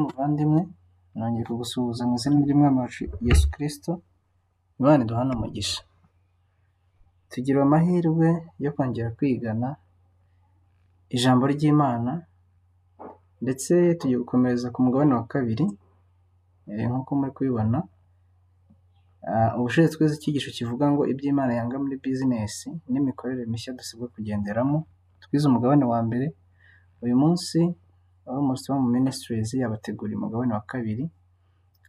Muvandimwe, nongeye kugusuhuza mu izina ry'Umwami wacu Yesu Kristo, Imana iduhane umugisha. Tugira amahirwe yo kongera kwigana ijambo ry'Imana ndetse tugiye gukomereza ku mugabane wa kabiri, nk'uko muri kubibona. Ubushize twize icyigisho kivuga ngo iby'Imana yanga muri bizinesi n'imikorere mishya dusabwa kugenderamo. Twize umugabane wa mbere, uyu munsi almost mu ministries yabateguriye umugabane wa kabiri,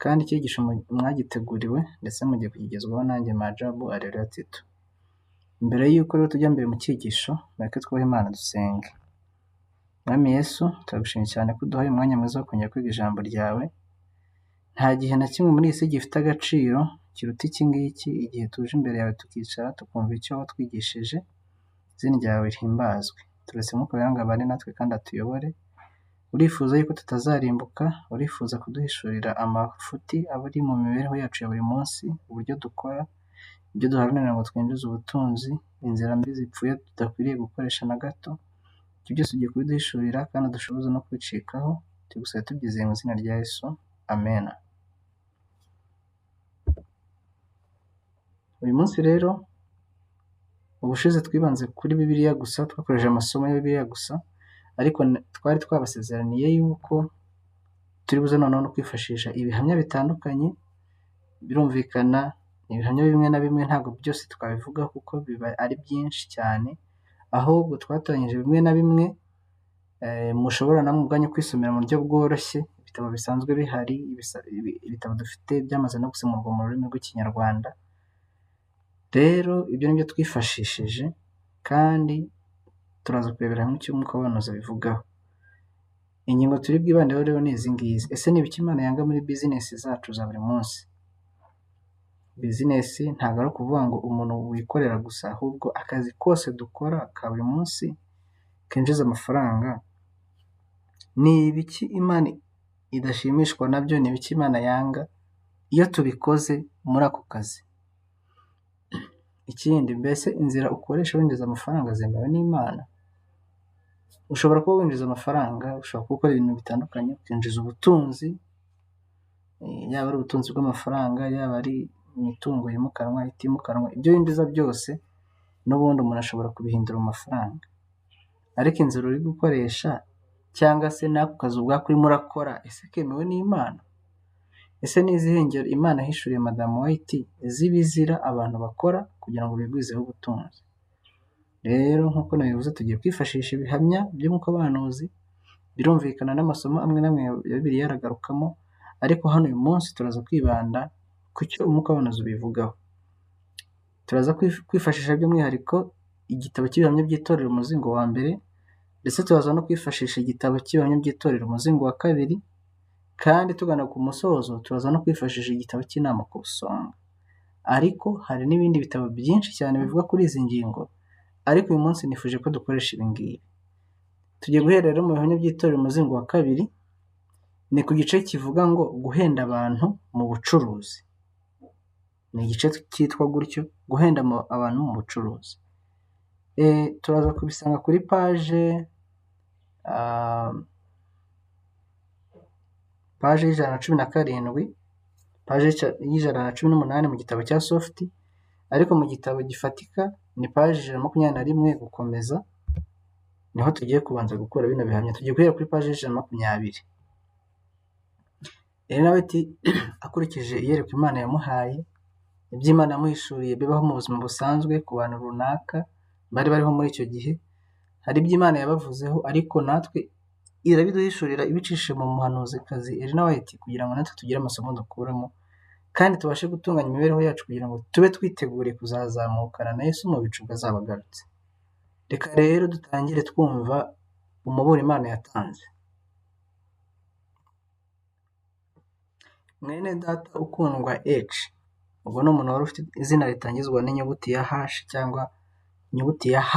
kandi icyigisho mwagiteguriwe ndetse mugiye kukigezwaho nanjye Majabu Areruya Tito. Mbere y'uko rero tujya mbere mu cyigisho, mureke twubahe Imana dusenge. Mwami Yesu, turagushimiye cyane ko uduhaye umwanya mwiza wo kongera kwiga ijambo ryawe. Nta gihe na kimwe muri iyi si gifite agaciro kiruta iki ngiki, igihe tuje imbere yawe tukicara tukumva icyo watwigishije. Izina ryawe rihimbazwe. Turetse Mwuka Wera ngo abane natwe kandi atuyobore. Urifuza yuko tutazarimbuka, urifuza kuduhishurira amafuti abari mu mibereho yacu ya buri munsi, uburyo dukora, ibyo duharanira ngo twinjize ubutunzi, inzira mbi zipfuye tudakwiriye gukoresha na gato. Ibyo byose ugiye kubiduhishurira kandi dushoboza no kwicikaho, tugusaba tubyizeye mu izina rya Yesu, amen. Uyu munsi rero, ubushize twibanze kuri Bibiliya gusa, twakoresheje amasomo ya Bibiliya gusa, ariko twari twabasezeraniye yuko turi buze noneho no kwifashisha ibihamya bitandukanye. Birumvikana ibihamya bimwe na bimwe ntabwo byose twabivuga kuko biba ari byinshi cyane, ahubwo twatoranyije bimwe na bimwe mushobora namwe ubwanyu kwisomera mu buryo bworoshye. Ibitabo bisanzwe bihari, ibitabo dufite byamaze no gusemurwa mu rurimi rw'Ikinyarwanda. Rero ibyo ni byo twifashishije, kandi turaza kurebera hamwe icyo Umwuka w'Abahanuzi abivugaho. Ingingo turi bwibandeho rero ni izi ngizi. Ese ni ibiki Imana yanga muri bizinesi zacu za buri munsi? Bizinesi ntabwo ari ukuvuga ngo umuntu wikorera gusa, ahubwo akazi kose dukora ka buri munsi kinjiza amafaranga. Ni ibiki Imana idashimishwa nabyo? Ni ibiki Imana yanga iyo tubikoze muri ako kazi? Ikindi, mbese inzira ukoresha winjiza amafaranga zemewe n'Imana? Ushobora kuba winjiza amafaranga, ushobora kuba ukora ibintu bitandukanye, ukinjiza ubutunzi, yaba ari ubutunzi bw'amafaranga, yaba ari imitungo yimukanwa, itimukanwa. Ibyo winjiza byose n'ubundi umuntu ashobora kubihindura mu mafaranga. Ariko inzira uri gukoresha cyangwa se n'ako kazi ubwako urimo urakora, ese kemewe n'Imana? Ese ni izihe ngero Imana yahishuriye Madamu White z'ibizira abantu bakora kugira ngo bigwizeho ubutunzi? Rero nk'uko nabivuze, tugiye kwifashisha ibihamya by'Umwuka w'Abahanuzi. Birumvikana n'amasomo amwe n'amwe ya Bibiliya aragarukamo, ariko hano uyu munsi turaza kwibanda ku cyo Umwuka w'Abahanuzi ubivugaho. Turaza kwifashisha by'umwihariko igitabo cy'ibihamya by'itorero umuzingo wa mbere, ndetse turaza no kwifashisha igitabo cy'ibihamya by'itorero umuzingo wa kabiri, kandi tugana ku musozo turaza no kwifashisha igitabo cy'inama ku busonga. Ariko hari n'ibindi bitabo byinshi cyane bivuga kuri izi ngingo, ariko uyu munsi nifuje ko dukoresha ibi ngibi. Tugiye guhera rero mu bihamya by'itorero umuzingo wa kabiri, ni ku gice kivuga ngo guhenda abantu mu bucuruzi. Ni igice cyitwa gutyo, guhenda abantu mu bucuruzi. Turaza kubisanga kuri paje y'ijana na cumi na karindwi, paje y'ijana na cumi n'umunani mu gitabo cya soft, ariko mu gitabo gifatika ni paje ijana na makumyabiri na rimwe gukomeza, niho tugiye kubanza gukora bino bihamya. Tugiye guhera kuri paje y'ijana na makumyabiri. Nawe akurikije iyerekwa Imana yamuhaye, iby'Imana yamuhishuriye bibaho mu buzima busanzwe ku bantu runaka bari bariho muri icyo gihe. Hari ibyo Imana yabavuzeho, ariko natwe irabiduhishurira ibicishije mu muhanuzikazi Ellen White, kugira ngo natwe tugire amasomo dukuramo, kandi tubashe gutunganya imibereho yacu kugira ngo tube twiteguriye kuzazamukana na Yesu mu bicu ubwo azaba agarutse. Reka rero dutangire twumva umuburo Imana yatanze. Mwene data ukundwa H, ubwo ni umuntu wari ufite izina ritangizwa n'inyuguti ya H cyangwa inyuguti ya H,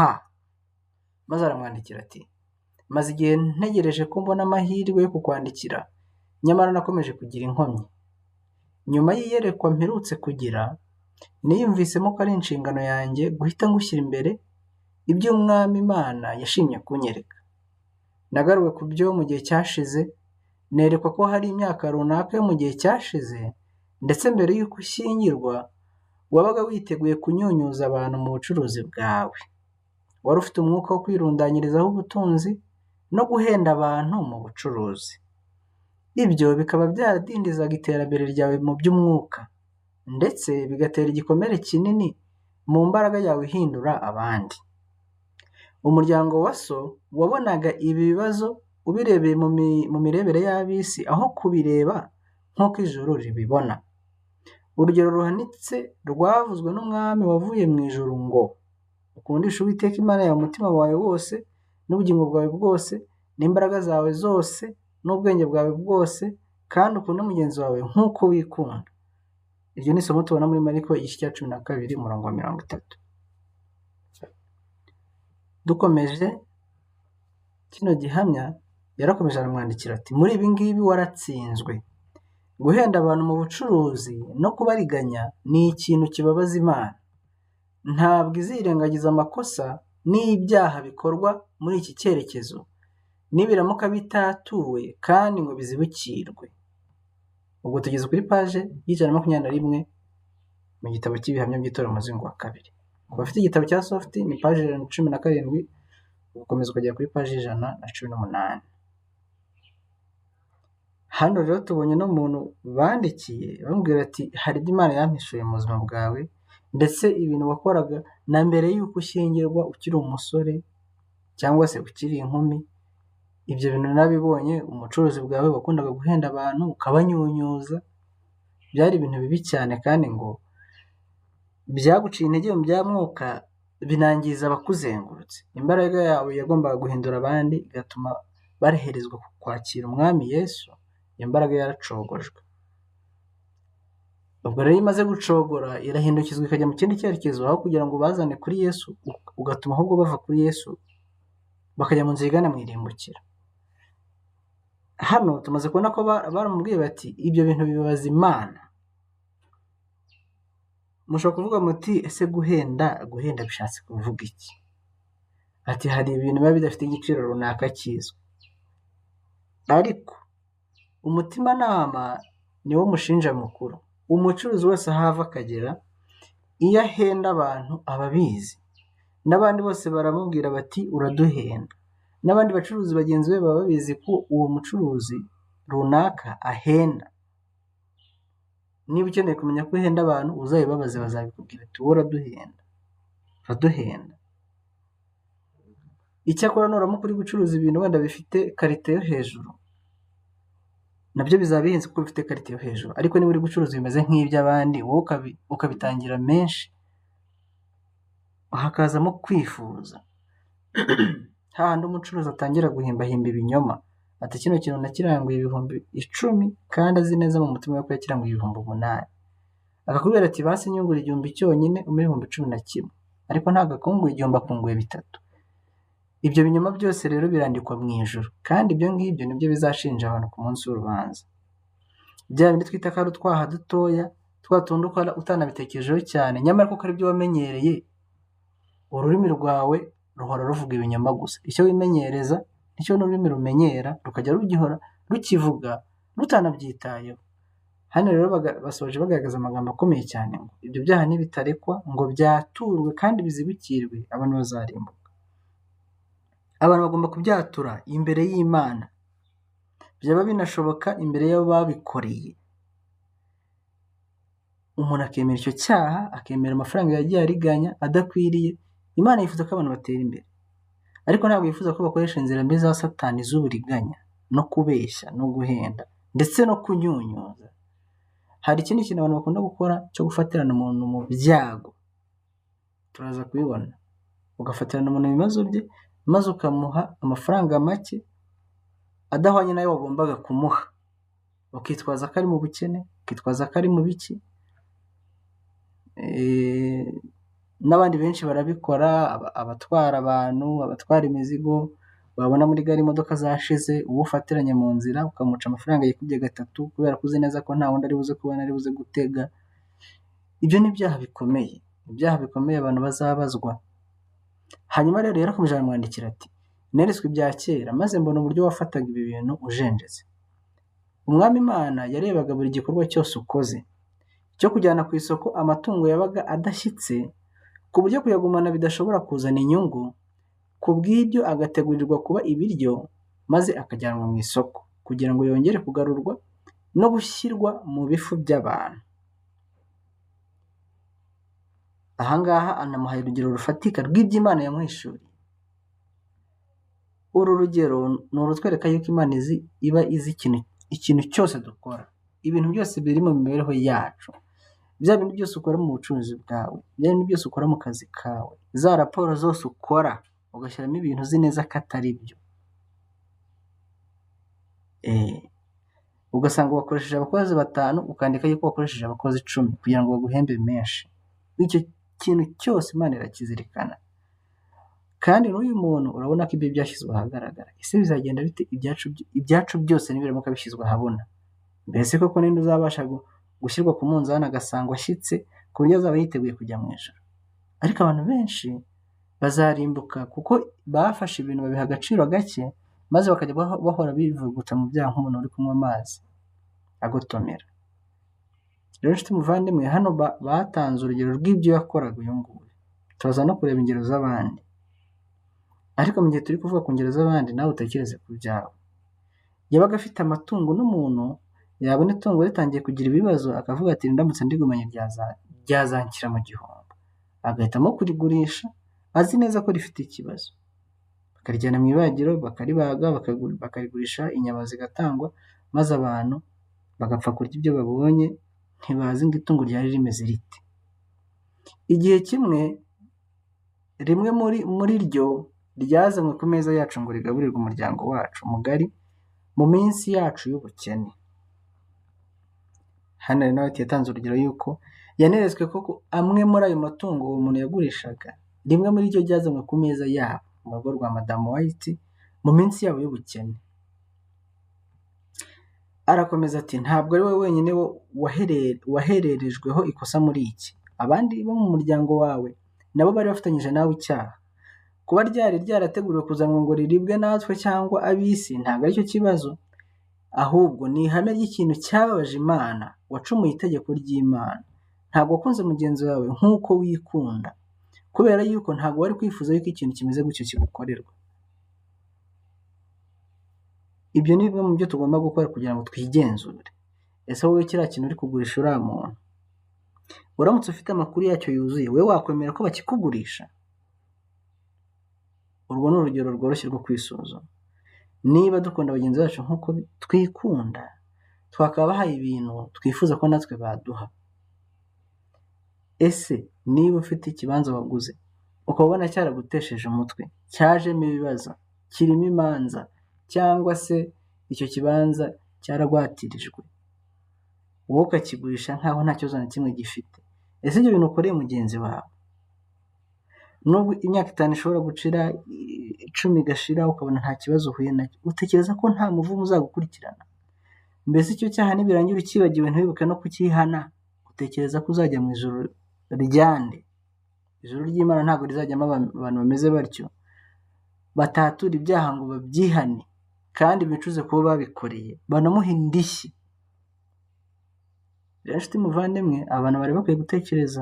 maze aramwandikira ati: maze igihe ntegereje ko mbona amahirwe yo kukwandikira, nyamara nakomeje kugira inkomyi. Nyuma y'iyerekwa mperutse kugira, niyumvisemo ko ari inshingano yanjye guhita ngushyira imbere ibyo Umwami Imana yashimye kunyereka. Nagaruwe ku byo mu gihe cyashize, nerekwa ko hari imyaka runaka yo mu gihe cyashize ndetse mbere y'uko ushyingirwa wabaga witeguye kunyunyuza abantu mu bucuruzi bwawe. Wari ufite umwuka wo kwirundanyirizaho ubutunzi no guhenda abantu mu bucuruzi. Ibyo bikaba byaradindizaga iterambere ryawe mu by'umwuka ndetse bigatera igikomere kinini mu mbaraga yawe ihindura abandi. Umuryango wa so wabonaga ibi bibazo ubirebeye mu mirebere y'ab'isi aho kubireba nk'uko ijuru ribibona. Urugero ruhanitse rwavuzwe n'umwami wavuye mu ijuru ngo ukundishe Uwiteka Imana yawe umutima wawe wose n'ubugingo bwawe bwose n'imbaraga zawe zose n'ubwenge bwawe bwose kandi ukunde mugenzi wawe nk'uko wikunda. Iryo ni isomo tubona muri Mariko igice cya 12 umurongo wa 30. Dukomeje kino gihamya yarakomeje aramwandikira ati muri ibi ngibi waratsinzwe. Guhenda abantu mu bucuruzi no kubariganya ni ikintu kibabaza Imana. Ntabwo izirengagiza amakosa n'ibyaha bikorwa muri iki cyerekezo nibiramuka bitatuwe kandi ngo bizibukirwe. Ubwo tugeze kuri paje y'121 mu gitabo cy'ibihamya by'itorero umuzingo wa 2. Ku bafite igitabo cya soft ni paje 17, ugukomeza ukagera kuri paje 118. Hano rero tubonye no muntu bandikiye bamubwira ati hari ibyo Imana yampishuye mu buzima bwawe ndetse ibintu wakoraga na mbere y'uko ushyingirwa ukiri umusore cyangwa se ukiri inkumi. Ibyo bintu nabibonye, umucuruzi bwawe wakundaga guhenda abantu ukabanyunyuza, byari ibintu bibi cyane kandi ngo byaguciye intege mu bya mwuka binangiza abakuzengurutse. Imbaraga yawe yagombaga guhindura abandi igatuma bareherezwa kwakira umwami Yesu. Iyo mbaraga yaracogojwe. Ubwo rero imaze gucogora irahindukizwa ikajya mu kindi cyerekezo aho kugira ngo bazane kuri Yesu, ugatuma ahubwo bava kuri Yesu bakajya mu nzira igana mu irimbukiro. Hano tumaze kubona ko baramubwiye bati ibyo bintu bibabaza Imana. Mushobora kuvuga muti ese guhenda bishatse kuvuga iki? Ati hari ibintu biba bidafite igiciro runaka kizwe. Ariko umutimanama niwo mushinja mukuru. Umucuruzi wese ahava akagera iyo ahenda abantu ababizi, n'abandi bose baramubwira bati uraduhenda, n'abandi bacuruzi bagenzi be baba babizi ko uwo mucuruzi runaka ahenda. Niba ukeneye kumenya ko uhenda abantu uzabibabaze, bazabikubwira ati wowe uraduhenda. Icyakora nuramuka uri gucuruza ibintu wenda bifite karite yo hejuru, nabyo bizaba bihenze kuko bifite karite yo hejuru. Ariko niba uri gucuruza bimeze nk'iby'abandi wowe ukabitangira menshi, hakazamo kwifuza. Hahandi umucuruzi atangira guhimbahimba ibinyoma ati kino kintu nakiranguye 10,000 kandi azi neza mu mutima we ko yakiranguye 8,000. Akakubwira ati basi nyungura 1,000 cyonyine umpe 11,000, ariko ntabwo akunguye 1,000 akunguye 3. Ibyo binyoma byose rero birandikwa mu ijuru, kandi ibyo ngibyo nibyo bizashinja abantu ku munsi w'urubanza. Bya bindi twita ko ari utwaha dutoya, twatundi ukora utanabitekerejeho cyane, nyamara kuko ari byo wamenyereye, ururimi rwawe ruhora ruvuga ibinyoma gusa. Icyo wimenyereza nicyo n'ururimi rumenyera, rukajya rugihora rukivuga rutanabyitayeho. Hano rero basoje bagaragaza amagambo akomeye cyane ngo ibyo byaha nibitarekwa ngo byaturwe kandi bizibukirwe, abantu bazarimbuka. Abantu bagomba kubyatura imbere y'Imana, byaba binashoboka imbere y'abo babikoreye. Umuntu akemera icyo cyaha, akemera amafaranga yagiye ariganya adakwiriye. Imana yifuza ko abantu batera imbere, ariko ntabwo yifuza ko bakoresha inzira mbi za Satani z'uburiganya no kubeshya no guhenda ndetse no kunyunyuza. Hari ikindi kintu abantu bakunda gukora cyo gufatirana umuntu mu byago, turaza kubibona. Ugafatirana umuntu ibibazo bye maze ukamuha amafaranga make adahwanye nayo wagombaga kumuha, ukitwaza ko ari mu bukene, ukitwaza ko ari mu biki. N'abandi benshi barabikora, abatwara abantu, abatwara imizigo, babona muri gare imodoka zashize, uwo ufatiranye mu nzira ukamuca amafaranga yikubye 3 kubera ko uzi neza ko nta wundi ari buze kubona, ari buze gutega. Ibyo ni ibyaha bikomeye, abantu bazabazwa. Hanyuma rero yarakomeje aramwandikira ati neretswe ibya kera maze mbona uburyo wafataga ibi bintu ujenjetse. Umwami Imana yarebaga buri gikorwa cyose ukoze. Cyo kujyana ku isoko amatungo yabaga adashyitse, ku buryo kuyagumana bidashobora kuzana inyungu, ku bw'ibyo agategurirwa kuba ibiryo, maze akajyanwa mu isoko, kugira ngo yongere kugarurwa no gushyirwa mu bifu by'abantu. Aha ngaha anamuhaye urugero rufatika rw'ibyo Imana yamuhishuriye. Uru rugero ni urutwereka yuko Imana iba izi ikintu cyose dukora, ibintu byose biri mu mibereho yacu, bya bintu byose ukora mu bucuruzi bwawe, bya bintu byose ukora mu kazi kawe, za raporo zose ukora ugashyiramo ibintu uzi neza ko atari byo. Ugasanga wakoresheje abakozi 5 ukandika yuko wakoresheje abakozi 10 kugira ngo baguhembe menshi. Icyo kintu cyose Imana irakizirikana. Kandi n'uyu muntu urabona ko ibyo byashyizwe ahagaragara. Ese bizagenda bite ibyacu byose nibiramuka bishyizwe ahabona? Mbese koko ninde uzabasha gushyirwa ku munzani agasangwa ashyitse ku buryo azaba yiteguye kujya mu ijuru? Ariko abantu benshi bazarimbuka kuko bafashe ibintu babiha agaciro gake, maze bakajya bahora bivuguta mu byaha nk'umuntu uri kunywa amazi agotomera. Rero nshuti muvandimwe, hano batanze urugero rw'ibyo yakoraga uyu nguyu. Tuza no kureba ingero z'abandi. Ariko mu gihe turi kuvuga ku ngero z'abandi, nawe utekereze ku byawe. Yabaga afite amatungo n'umuntu yabona itungo ritangiye kugira ibibazo akavuga ati ndamutse ndigumanye ryazanshyira mu gihombo. Agahitamo kurigurisha azi neza ko rifite ikibazo. Bakarijyana mu ibagiro, bakaribaga, bakarigurisha, inyama zigatangwa, maze abantu bagapfa kurya ibyo babonye, ntibazi ngo itungo ryari rimeze rite. Igihe kimwe, rimwe muri ryo ryazanywe ku meza yacu ngo rigaburirwe umuryango wacu mugari mu minsi yacu y'ubukene. Hano rero nawe yatanze urugero yuko yaneretswe ko amwe muri ayo matungo uwo muntu yagurishaga, rimwe muri ryo ryazanywe ku meza yabo mu rugo rwa Madamu White mu minsi yabo y'ubukene. Arakomeza ati ntabwo ari wowe wenyine wahererejweho ikosa muri iki. Abandi bo mu muryango wawe nabo bari bafatanyije nawe icyaha. Kuba ryari ryarateguriwe kuzanwa ngo riribwe natwe cyangwa ab'isi ntabwo aricyo kibazo, ahubwo ni ihame ry'ikintu cyababaje Imana. Wacumuye itegeko ry'Imana. Ntabwo wakunze mugenzi wawe nk'uko wikunda, kubera yuko ntabwo wari kwifuza yuko ikintu kimeze gutyo kigukorerwa. Ibyo ni bimwe mu byo tugomba gukora kugira ngo twigenzure. Ese wowe kiriya kintu uri kugurisha uriya muntu, uramutse ufite amakuru yacyo yuzuye, wowe wakwemera ko bakikugurisha? Urwo ni urugero rworoshye rwo kwisuzuma. Niba dukunda bagenzi bacu nk'uko twikunda, twakabahaye ibintu twifuza ko natwe baduha. Ese niba ufite ikibanza waguze ukabona cyaragutesheje umutwe, cyajemo ibibazo, kirimo imanza, cyangwa se icyo kibanza cyaragwatirijwe, wowe ukakigurisha nkaho nta kibazo na kimwe gifite, ese ibyo bintu ukoreye mugenzi wawe, nubwo imyaka 5 ishobora gucira, 10 igashira ukabona nta kibazo uhuye nacyo, utekereza ko nta muvumo uzagukurikirana? Mbese icyo cyaha nibirangira ukibagiwe ntiwibuke no kukihana, utekereza ko uzajya mu ijuru ryande? Ijuru ry'Imana ntabwo rizajyamo abantu bameze batyo, batatura ibyaha ngo babyihane kandi bicuze kuba babikoreye, banamuha indishyi. Rero nshuti muvandimwe, abantu bari bakwiye gutekereza,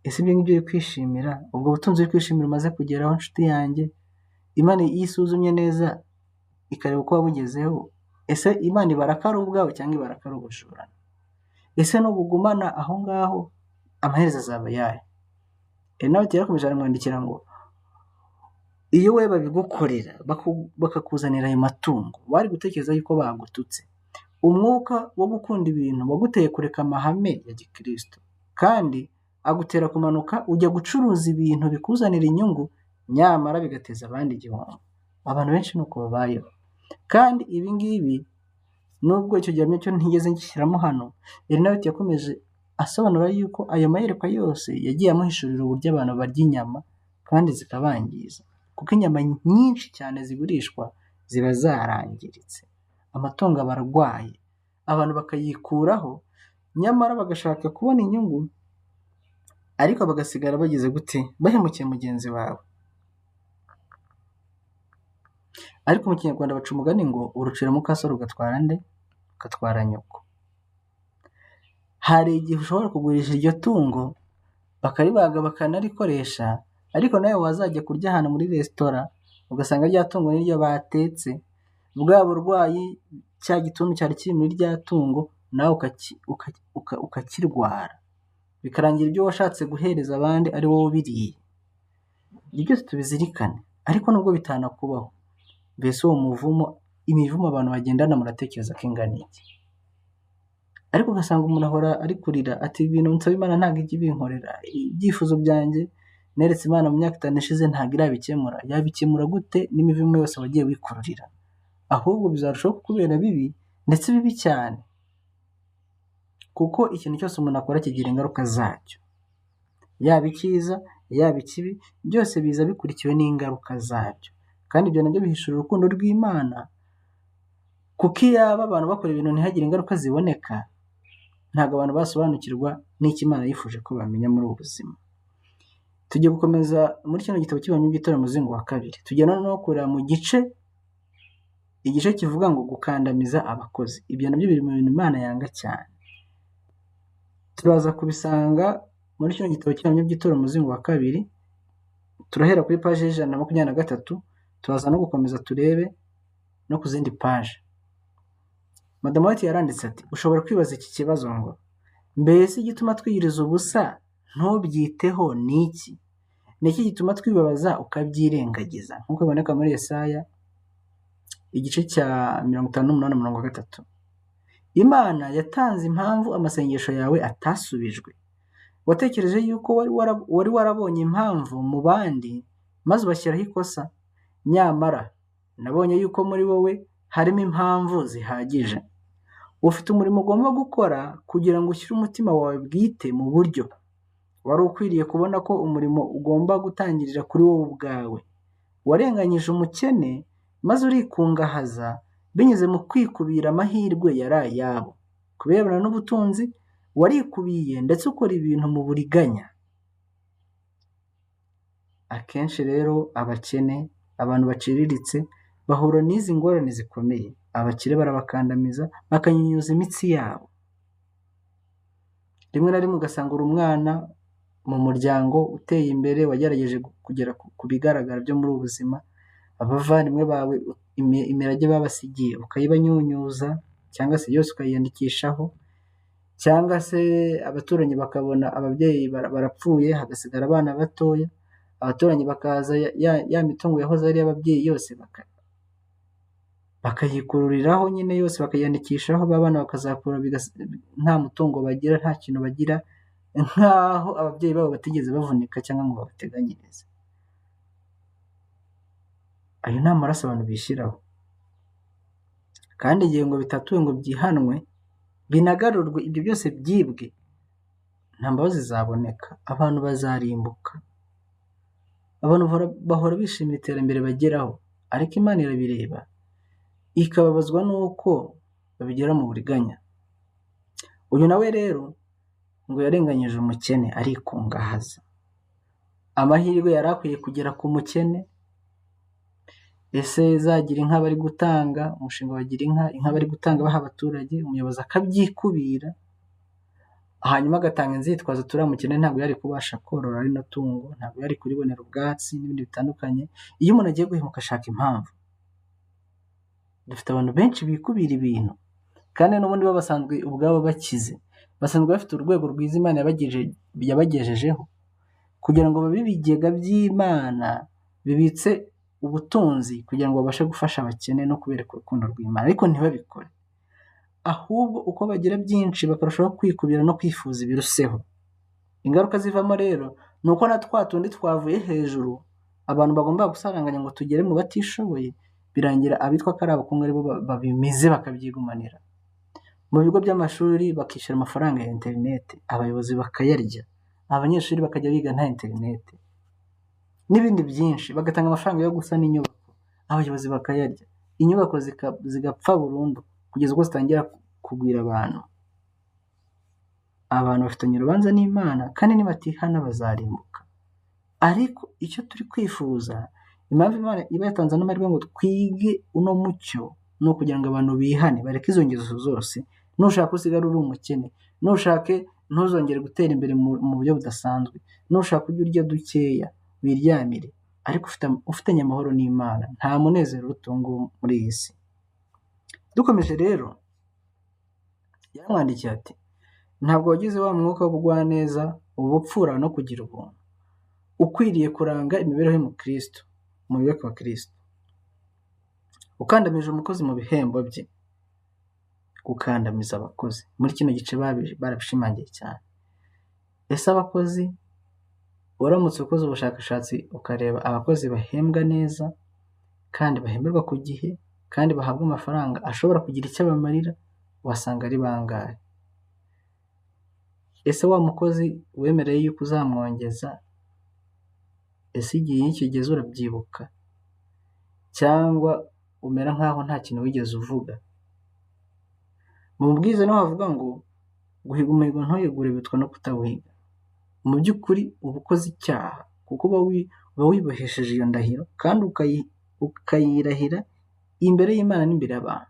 ese ibyo ngibyo uri kwishimira, ubwo butunzi uri kwishimira umaze kugeraho nshuti yanjye, Imana iyo isuzumye neza ikareba uko wabugezeho, ese Imana ibaraka ari ubwawe cyangwa ibaraka ari ubujura? Ese nubugumana aho ngaho amaherezo azaba ayahe? Nawe yarakomeje aramwandikira ngo iyo we babigukorera bakakuzanira ayo matungo, wari gutekereza yuko bagututse. Umwuka wo gukunda ibintu waguteye kureka amahame ya Gikristo, kandi agutera kumanuka ujya gucuruza ibintu bikuzanira inyungu, nyamara bigateza abandi igihombo. Abantu benshi nuko babayeho. Kandi ibi ngibi nubwo icyo gihe cyo ntigeze ngishyiramo hano, nawe yakomeje asobanura yuko ayo mayerekwa yose yagiye amuhishurira uburyo abantu barya inyama kandi zikabangiza, kuko inyama nyinshi cyane zigurishwa ziba zarangiritse, amatungo aba arwaye, abantu bakayikuraho, nyamara bagashaka kubona inyungu, ariko bagasigara bagize gute? Bahemukiye mugenzi wawe. Ariko mu Kinyarwanda baca umugani ngo urucira mukasa rugatwara nde? ugatwara nyoko. Hari igihe ushobora kugurisha iryo tungo bakaribaga bakanarikoresha, ariko nawe wazajya kurya ahantu muri resitora ugasanga rya tungo niryo batetse, bwa burwayi cya gituntu cyari kiri muri rya tungo nawe ukakirwara, bikarangira ibyo washatse guhereza abandi ari wowe ubiriye. Ibyo byose tubizirikane, ariko nubwo bitanakubaho, mbese uwo imivumo abantu bagendana muratekereza ko ingana iki? Ariko ugasanga umuntu ahora ari kurira ati ibintu nsaba Imana ntabwo ijya ibinkorera, ibyifuzo byanjye neretse Imana mu myaka 5 ishize ntabwo irabikemura. Yabikemura gute n'imivumo yose wagiye wikururira? Ahubwo bizarushaho kukubera bibi, ndetse bibi cyane, kuko ikintu cyose umuntu akora kigira ingaruka zacyo, yaba icyiza yaba ikibi, byose biza bikurikiwe n'ingaruka zabyo. Kandi ibyo nabyo bihishura urukundo rw'Imana, kuko iyaba abantu bakora ibintu ntihagire ingaruka ziboneka, ntabwo abantu basobanukirwa n'icyo Imana yifuje ko bamenya muri ubu buzima. Tugiye gukomeza muri kino gitabo cy'Ubuhamya bw'Itorero umuzingo wa 2. Tugenda no kureba mu igice kivuga ngo gukandamiza abakozi. Ibyo nabyo biri mu bintu Imana yanga cyane. Turaza kubisanga muri kino gitabo cy'Ubuhamya bw'Itorero umuzingo wa 2. Turahera kuri paji 123, turaza no gukomeza turebe no ku zindi paji. Madamu White yaranditse ati, ushobora kwibaza iki kibazo ngo mbese igituma twiyiriza ubusa ntubyiteho ni iki? Ni iki gituma twibabaza ukabyirengagiza? Nk'uko biboneka muri Yesaya igice cya 58:30. Imana yatanze impamvu amasengesho yawe atasubijwe. Watekereje yuko wari warabonye impamvu mu bandi maze ubashyiraho ikosa? Nyamara nabonye yuko muri wowe harimo impamvu zihagije. Ufite umurimo ugomba gukora kugira ngo ushyire umutima wawe bwite mu buryo. Wari ukwiriye kubona ko umurimo ugomba gutangirira kuri wowe ubwawe. Warenganyije umukene maze urikungahaza binyuze mu kwikubira amahirwe yari ayabo. Kubirebana n'ubutunzi, warikubiye ndetse ukora ibintu mu buriganya. Akenshi rero abakene, abantu baciriritse, bahura n'izi ngorane zikomeye. Abakire barabakandamiza, bakanyunyuza imitsi yabo. Rimwe na rimwe ugasanga uri umwana mu muryango uteye imbere, wagerageje kugera ku bigaragara byo muri ubu buzima. Abavandimwe bawe imirage babasigiye ukayibanyunyuza, cyangwa se yose ukayiyandikishaho, cyangwa se abaturanyi bakabona ababyeyi barapfuye hagasigara abana batoya, abaturanyi bakaza ya mitungo yahoze ari y'ababyeyi yose bakayikururiraho nyine yose bakayandikishaho, babana bakazakura nta mutungo bagira, nta kintu bagira, nk'aho ababyeyi babo batigeze bavunika cyangwa ngo babateganyirize. Ayo ni amaraso abantu bishyiraho, kandi igihe ngo bitatuwe ngo byihanwe binagarurwe, ibyo byose byibwe, nta mbabazi zaboneka, abantu bazarimbuka. Abantu bahora bishimira iterambere bageraho, ariko Imana irabireba ikababazwa n'uko babigera mu buriganya. Uyu nawe rero ngo yarenganyije umukene arikungahaza. Amahirwe yari akwiye kugera ku mukene. Ese zagira inka bari gutanga, umushinga wagira inka bari gutanga baha abaturage, umuyobozi akabyikubira, hanyuma agatanga inzitwazo turiya mukene ntabwo yari kubasha korora rino tungo, ntabwo yari kuribonera ubwatsi n'ibindi bitandukanye. Iyo umuntu agiye guhemuka ashaka impamvu. Dufite abantu benshi bikubira ibintu, kandi n'ubundi bo basanzwe ubwabo bakize, basanzwe bafite urwego rwiza Imana yabagejejeho, kugira ngo babe ibigega by'Imana bibitse ubutunzi, kugira ngo babashe gufasha abakene no kubereka urukundo rw'Imana, ariko ntibabikore. Ahubwo uko bagira byinshi bakarushaho kwikubira no kwifuza ibiruseho. Ingaruka zivamo rero ni uko na twa tundi twavuye hejuru abantu bagomba gusaranganya ngo tugere mu batishoboye, birangira abitwa ko ari abakungu aribo babimize bakabyigumanira. Mu bigo by'amashuri bakishyura amafaranga ya interineti, abayobozi bakayarya, abanyeshuri bakajya biga nta interineti, n'ibindi byinshi. Bagatanga amafaranga yo gusana inyubako, abayobozi bakayarya, inyubako zigapfa burundu kugeza ubwo zitangira kugwira abantu. Abantu bafitanye urubanza n'Imana, kandi nibatihana bazarimbuka. Ariko icyo turi kwifuza, impamvu Imana iba yatanze n'amahirwe ngo twige uno mucyo ni ukugira ngo abantu bihane bareke izo ngeso zose. Nushaka usigare uri umukene, nushake ntuzongere gutera imbere mu buryo budasanzwe, nushaka ujye urya dukeya wiryamire, ariko ufitanye amahoro n'Imana, nta munezero uruta uwo nguwo muri iyi si. Dukomeje rero, yaramwandikiye ati ntabwo wagize wa mwuka w'ubugwaneza, ubupfura no kugira ubuntu ukwiriye kuranga imibereho y'umukristo, umuyoboke wa Kristo. Ukandamije umukozi mu bihembo bye. Gukandamiza abakozi muri kino gice barabishimangiye cyane. Ese abakozi, uramutse ukoze ubushakashatsi ukareba abakozi bahembwa neza kandi bahemberwa ku gihe kandi bahabwa amafaranga ashobora kugira icyo abamarira, wasanga ari bangahe? Ese wa mukozi wemereye yuko uzamwongeza, ese igihe iyo kigeze urabyibuka cyangwa umera nkaho nta kintu wigeze uvuga? Mu mubwiriza niho havuga ngo guhiga umuhigo ntuyigure bitwa no kutawuhiga. Mu by'ukuri uba ukoze icyaha, kuko uba wibohesheje iyo ndahiro kandi ukayirahira imbere y'Imana n'imbere y'abantu.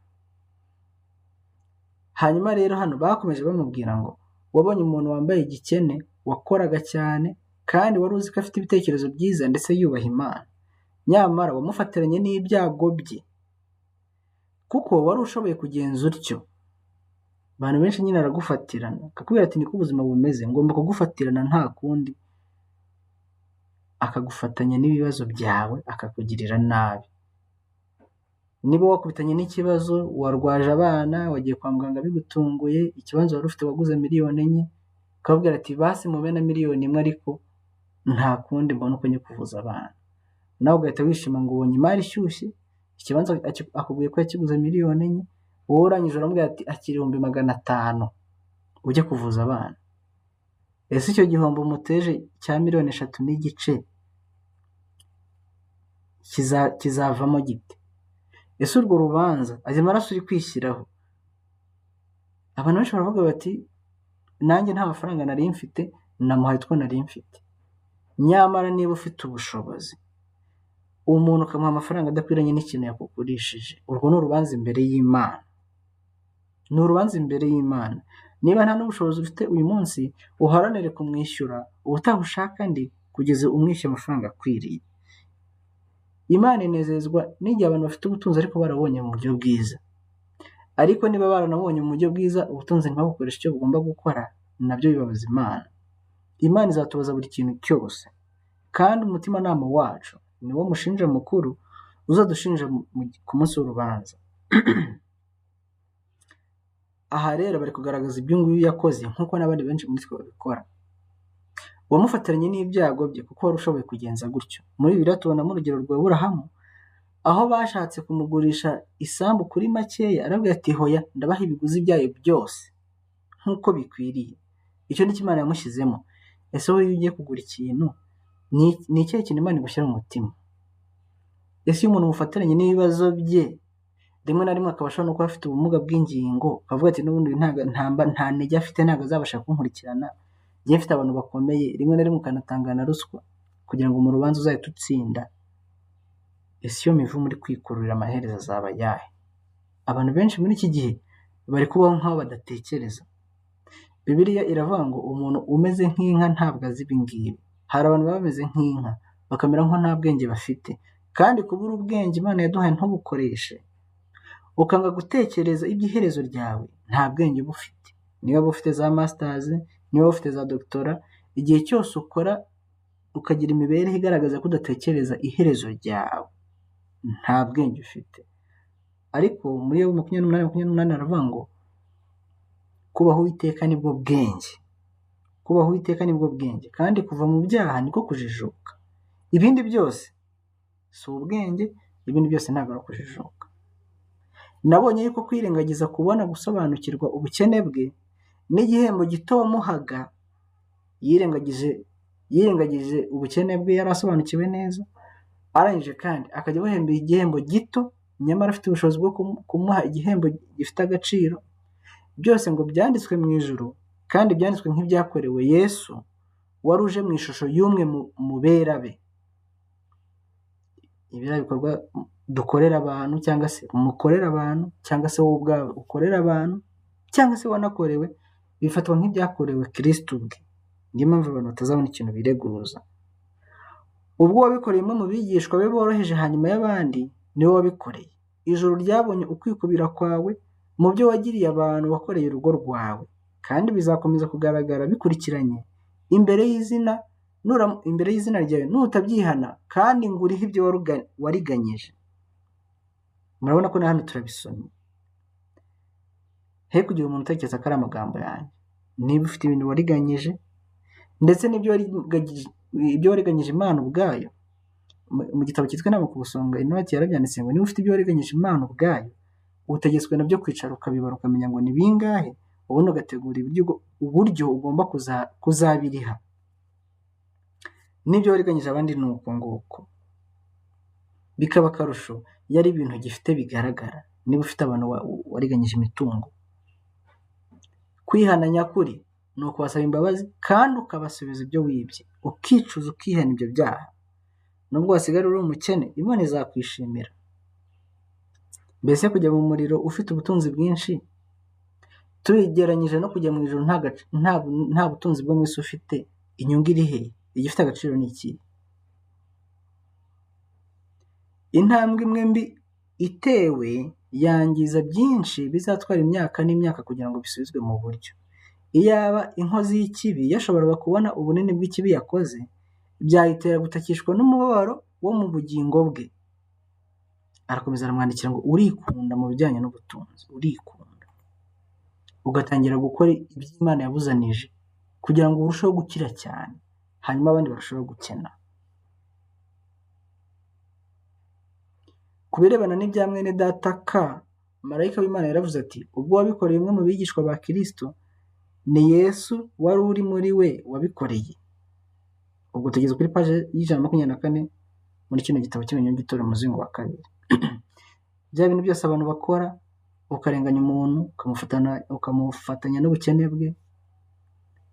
Hanyuma rero hano bakomeje bamubwira ngo wabonye umuntu wambaye igikene, wakoraga cyane kandi wari uzi ko afite ibitekerezo byiza ndetse yubaha Imana, nyamara wamufatiranye n'ibyago bye, kuko wari ushoboye kugenza utyo. Abantu benshi nyine aragufatirana akakubwira ati niko ubuzima bumeze, ngomba kugufatirana nta kundi, akagufatanya n'ibibazo byawe, akakugirira nabi. Niba wakubitanye n'ikibazo, warwaje abana, wagiye kwa muganga bigutunguye, ikibanza wari ufite waguze 1 miliyoni 4, akabwira ati basi mube na 1 miliyoni 1 ariko nta kundi mbona uko njye kuvuza abana. Nawe ugahita wishima ngo ubonye imari ishyushye, ikibanza akubwiye ko yakiguze 1 miliyoni 4, wowe urangije uramubwira ati akira 500,000 ujye kuvuza abana. Ese icyo gihombo umuteje cya 3 miliyoni n'igice kizavamo gite? Ese urwo rubanza ayo maraso uri kwishyiraho? Abantu benshi baravuga bati nanjye nta mafaranga nari mfite, namuhaye utwo nari mfite. Nyamara niba ufite ubushobozi, umuntu ukamuha amafaranga adakwiranye n'ikintu yakugurishije, urwo ni urubanza imbere y'Imana. Ni urubanza imbere y'Imana. Niba nta n'ubushobozi ufite uyu munsi, uharanire kumwishyura, ubutaha ushaka andi kugeza umwishyuye amafaranga akwiriye. Imana inezezwa n'igihe abantu bafite ubutunzi ariko barabonye mu buryo bwiza. Ariko niba baranabonye mu buryo bwiza ubutunzi ntibabukoreshe icyo bugomba gukora, nabyo bibabaza Imana. Imana izatubaza buri kintu cyose, kandi umutimanama wacu ni wo mushinja mukuru uzadushinja ku munsi w'urubanza. Aha rero bari kugaragaza ibyo nguyu yakoze nk'uko n'abandi benshi muri twe babikora. Wamufatiranye n'ibyago bye kuko wari ushoboye kugenza gutyo. Muri Bibiliya tubonamo urugero rwa Aburahamu, aho bashatse kumugurisha isambu kuri makeya, arabwira ati hoya ndabaha ibiguzi byayo byose nk'uko bikwiriye. Icyo ni cyo Imana yamushyizemo. Ese wowe iyo ugiye kugura ikintu, ni ikihe kintu Imana igushyira mu mutima? Ese iyo umuntu umufatiranye n'ibibazo bye, rimwe na rimwe akaba ashobora no kuba afite ubumuga bw'ingingo, akavuga ati n'ubundi nta ntege afite, ntabwo azabasha kunkurikirana, njye mfite abantu bakomeye, rimwe na rimwe ukanatanga na ruswa kugira ngo mu rubanza uzahite utsinda. Ese iyo mivumo uri kwikururira amaherezo azaba ayahe? Abantu benshi muri iki gihe bari kubaho nk'aho badatekereza. Bibiliya iravuga ngo umuntu umeze nk'inka ntabwo azi ibi ngibi. Hari abantu baba bameze nk'inka, bakamera nko nta bwenge bafite, kandi kubura ubwenge Imana yaduhaye ntubukoreshe, ukanga gutekereza iby'iherezo ryawe, nta bwenge uba ufite. Niba ufite za masters, niba ufite za doctora, igihe cyose ukora ukagira imibereho igaragaza ko udatekereza iherezo ryawe, nta bwenge ufite. Ariko muri Yobu 28:28 aravuga ngo kubaho Uwiteka nibwo bwenge. Kubaho Uwiteka nibwo bwenge, kandi kuva mu byaha niko kujijuka. Ibindi byose si ubwenge, ibindi byose ntabwo ari kujijuka. Nabonye yuko kwirengagiza kubona gusobanukirwa ubukene bwe n'igihembo gito wamuhaga, yirengagije ubukene bwe yari asobanukiwe neza, arangije kandi akajya amuhembera igihembo gito, nyamara afite ubushobozi bwo kumuha igihembo gifite agaciro. Byose ngo byanditswe mu ijuru, kandi byanditswe nk'ibyakorewe Yesu, wari uje mu ishusho y'umwe mu bera be. ibiriya bikorwa dukorera abantu cyangwa se mukorera abantu cyangwa se wowe ubwawe ukorera abantu cyangwa se wanakorewe, bifatwa nk'ibyakorewe Kristo ubwe. Niyo mpamvu abantu batazabona ikintu bireguza. Ubwo wabikoreye umwe mu bigishwa be boroheje hanyuma y'abandi, niwe wabikoreye. Ijuru ryabonye ukwikubira kwawe mu byo wagiriye abantu wakoreye urugo rwawe, kandi bizakomeza kugaragara bikurikiranye imbere y'izina ryawe nutabyihana kandi ngo urihe ibyo wariganyije. Murabona ko na hano turabisomye. He kugira umuntu utekereza ko ari amagambo yanjye. Niba ufite ibintu wariganyije ndetse n'ibyo wariganyije Imana ubwayo, mu gitabo cyitwa Inama ku Busonga Inoti yarabyanditse ngo niba ufite ibyo wariganyije Imana ubwayo, utegetswe nabyo kwicara ukabibara ukamenya ngo ni bingahe, ubundi ugategura uburyo ugomba kuzabiriha. N'ibyo wariganyije abandi ni uko nguko. Bikaba akarusho iyo ari ibintu gifite bigaragara. Niba ufite abantu wariganyije imitungo, kwihana nyakuri ni ukubasaba imbabazi kandi ukabasubiza ibyo wibye, ukicuza ukihana ibyo byaha. Nubwo wasigara uri umukene, Imana izakwishimira. Mbese kujya mu muriro ufite ubutunzi bwinshi, tubigeranyije no kujya mu ijuru nta butunzi bwo mu isi ufite, inyungu iri he? Igifite agaciro ni iki? Intambwe imwe mbi itewe yangiza byinshi bizatwara imyaka n'imyaka kugira ngo bisubizwe mu buryo. Iyaba inkozi y'ikibi yashoboraga kubona ubunini bw'ikibi yakoze, byayitera gutakishwa n'umubabaro wo mu bugingo bwe. Arakomeza aramwandikira ngo urikunda mu bijyanye n'ubutunzi, urikunda ugatangira gukora ibyo Imana yabuzanije kugira ngo urusheho gukira cyane, hanyuma abandi barusheho gukena. Ku birebana n'ibya mwene data K, marayika w'Imana yaravuze ati, ubwo wabikoreye umwe mu bigishwa ba Kristo, ni Yesu wari uri muri we wabikoreye. Ubwo tugeze kuri paje y'124 muri kino gitabo cy'Ibinyoma by'Itorero umuzingo wa 2. Bya bintu byose abantu bakora, ukarenganya umuntu ukamufatanya n'ubukene bwe.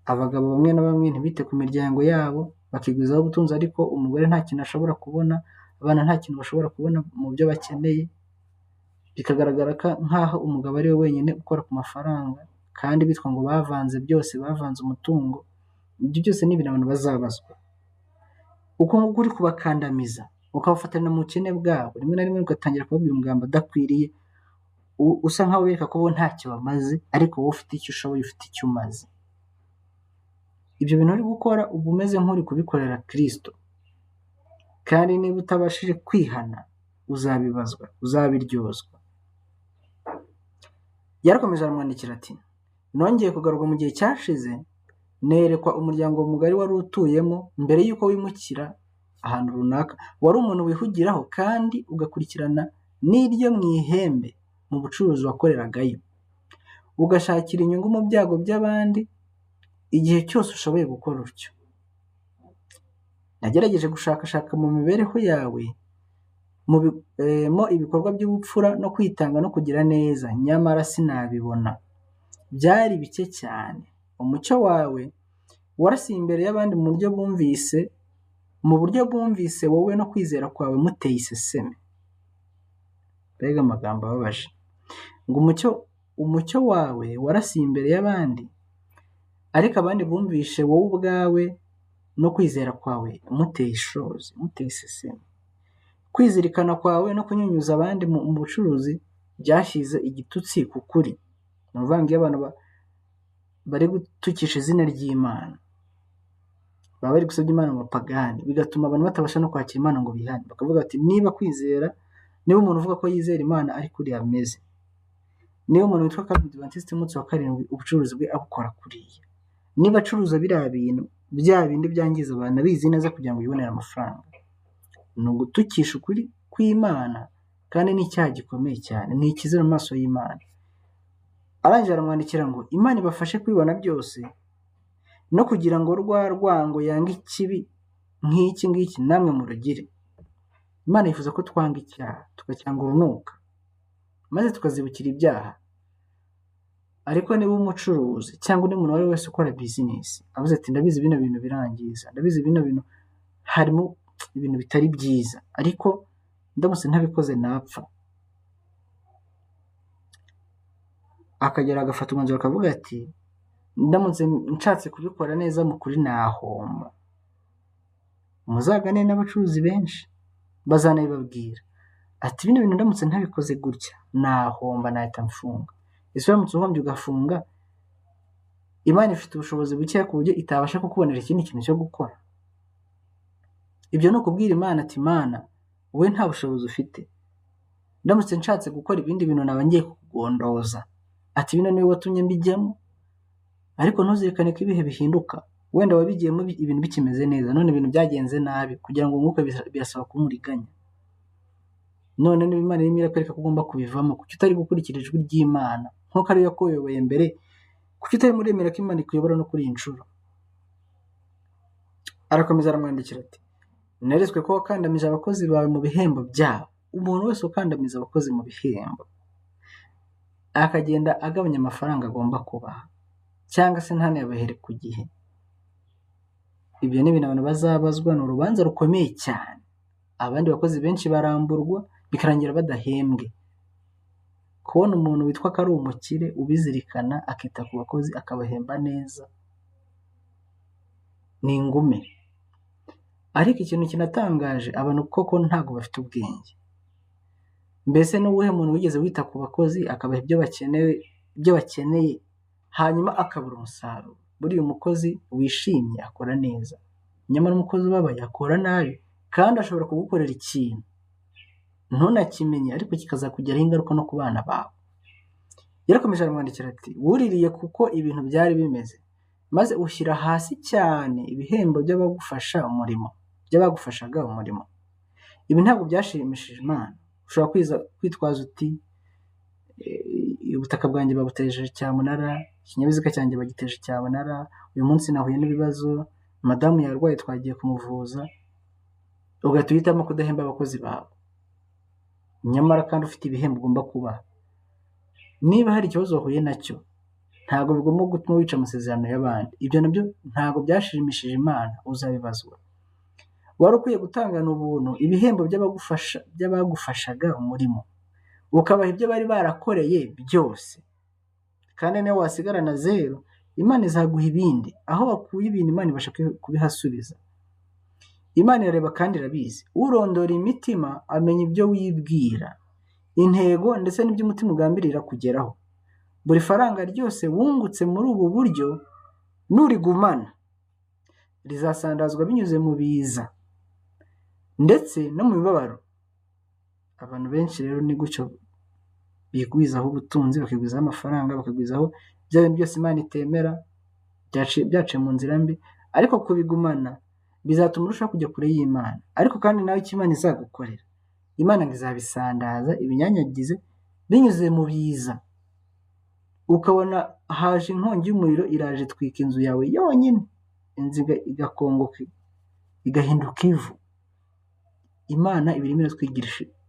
Abagabo bamwe na bamwe ntibite ku miryango yabo, bakigwizaho ubutunzi, ariko umugore nta kintu ashobora kubona, abana nta kintu bashobora kubona mu byo bakeneye. Bikagaragara nk'aho umugabo ari we wenyine ukora ku mafaranga, kandi bitwa ngo bavanze umutungo. Ibyo byose ni ibintu abantu bazabazwa. Uko nguko uri kubakandamiza, ukabafatana mu bukene bwabo, rimwe na rimwe ugatangira kubabwira amagambo adakwiriye, usa nkaho bereka ko bo ntacyo bamaze, ariko wowe ufite icyo ushoboye, ufite icyo umaze. Ibyo bintu uri gukora uba umeze nk'uri kubikorera Kristo, kandi niba utabashije kwihana uzabibazwa, uzabiryozwa. Yarakomeje aramwandikira ati, nongeye kugaruka mu gihe cyashize, nerekwa umuryango mugari wari utuyemo mbere y'uko wimukira ahantu runaka. Wari umuntu wihugiraho kandi ugakurikirana n'iryo mu ihembe mu bucuruzi wakoreragayo, ugashakira inyungu mu byago by'abandi igihe cyose ushoboye gukora utyo. Nagerageje gushakashaka mu mibereho yawe mo ibikorwa by'ubupfura no kwitanga no kugira neza, nyamara sinabibona. Byari bike cyane. Umucyo wawe warasiye imbere y'abandi mu buryo bumvise wowe no kwizera kwawe muteye iseseme. Mbega amagambo ababaje. Ngo umucyo wawe warasiye imbere y'abandi, ariko abandi bumvishe wowe ubwawe no kwizera kwawe muteye ishozi, muteye iseseme. Kwizirikana kwawe no kunyunyuza abandi mu bucuruzi byashyize igitutsi ku kuri. Ni ukuvuga ngo iyo abantu bari gutukisha izina ry'Imana, baba bari gusebya Imana mu bapagani, bigatuma abantu batabasha no kwakira Imana ngo bihane. Bakavuga bati, niba umuntu uvuga ko yizera Imana ariko uriya ameze, niba umuntu witwa Adventiste umunsi wa 7 ubucuruzi bwe abukora kuriya, niba acuruza biriya bintu bya bindi byangiza abantu abizi neza kugira ngo yibonere amafaranga, ni ugutukisha ukuri kw'Imana, kandi ni icyaha gikomeye cyane, ni ikizira mu maso y'Imana. Arangije aramwandikira ngo Imana ibafashe kwibona byose, no kugira ngo rwa rwango yanga ikibi nk'iki ngiki namwe murugire. Imana yifuza ko twanga icyaha, tugacyanga urunuka, maze tukazibukira ibyaha. Ariko niba umucuruzi cyangwa undi muntu wari wese ukora bizinesi avuze ati, ndabizi bino bintu birangiza, ndabizi bino bintu harimo ibintu bitari byiza, ariko ndamutse ntabikoze napfa. Akagera agafata umwanzuro akavuga ati ndamutse nshatse kubikora neza mu kuri nahomba. Muzagane n'abacuruzi benshi bazanabibabwira ati bino bintu ndamutse ntabikoze gutya nahomba, nahita mfunga. Ese uramutse uhombye ugafunga, Imana ifite ubushobozi bukeya ku buryo itabasha kukubonera ikindi kintu cyo gukora? Ibyo ni ukubwira Imana ati Mana wowe nta bushobozi ufite, ndamutse nshatse gukora ibindi bintu naba ngiye kukugondoza, ati bino niwe watumye mbijyamo, ariko ntuzirikane ko ibihe bihinduka, wenda wabigiyemo ibintu bikimeze neza, none ibintu byagenze nabi, kugira ngo umwuka birasaba kumuriganya. None niba Imana irimo irakwereka ko ugomba kubivamo, kuki utari gukurikira ijwi ry'Imana nk'uko ariyo yakuyoboye mbere? Kuki utari muremera ko Imana ikuyobora no kuri iyi nshuro? Arakomeza aramwandikira ati neretswe ko wakandamije abakozi bawe mu bihembo byabo. Umuntu wese ukandamiza abakozi mu bihembo akagenda agabanya amafaranga agomba kubaha, cyangwa se ntanayabahere ku gihe, ibyo ni ibintu abantu bazabazwa, ni urubanza rukomeye cyane. Abandi bakozi benshi baramburwa bikarangira badahembwe. Kubona umuntu witwa ko ari umukire ubizirikana akita ku bakozi akabahemba neza ni ingume. Ariko ikintu kinatangaje, abantu koko ntabwo bafite ubwenge. Mbese ni uwuhe muntu wigeze wita ku bakozi akabaha ibyo bakeneye hanyuma akabura umusaruro? Buriya umukozi wishimye akora neza, nyamara umukozi ubabaye akora nabi, kandi ashobora kugukorera ikintu ntunakimenye ariko kikazakugiraho ingaruka no ku bana bawe. Yarakomeje aramwandikira ati wuririye kuko ibintu byari bimeze, maze ushyira hasi cyane ibihembo by'abagufashaga umurimo. Ibi ntabwo byashimishije Imana. Ushobora kwitwaza uti ubutaka bwanjye babuteje cyamunara, ikinyabiziga cyanjye bagiteje cyamunara, uyu munsi nahuye n'ibibazo, madamu yarwaye twagiye kumuvuza, ugahita uhitamo kudahemba abakozi bawe, nyamara kandi ufite ibihembo ugomba kubaha. Niba hari ikibazo wahuye nacyo, ntabwo bigomba gutuma wica amasezerano y'abandi. Ibyo nabyo ntabwo byashimishije Imana, uzabibazwa. Wari ukwiye gutangana ubuntu ibihembo by'abagufashaga umurimo, ukabaha ibyo bari barakoreye byose, kandi niyo wasigarana zero, Imana izaguha ibindi. Aho wakuye ibintu Imana ibasha kubihasubiza. Imana irareba kandi irabizi. Urondora imitima amenya ibyo wibwira, intego ndetse n'ibyo umutima ugambirira kugeraho. Buri faranga ryose wungutse muri ubu buryo nurigumana rizasandazwa binyuze mu biza ndetse no mu mibabaro. Abantu benshi rero ni gutyo bigwizaho ubutunzi, bakigwizaho amafaranga, bakigwizaho bya bintu byose Imana itemera, byaciye mu nzira mbi, ariko kubigumana bizatuma urushaho kujya kure y'Imana. Ariko kandi nawe icyo Imana izagukorera, Imana ngo izabisandaza ibinyanyagize binyuze mu biza. Ukabona haje inkongi y'umuriro iraje itwika inzu yawe yonyine, inzu igakongoka igahinduka ivu. Imana ibirimo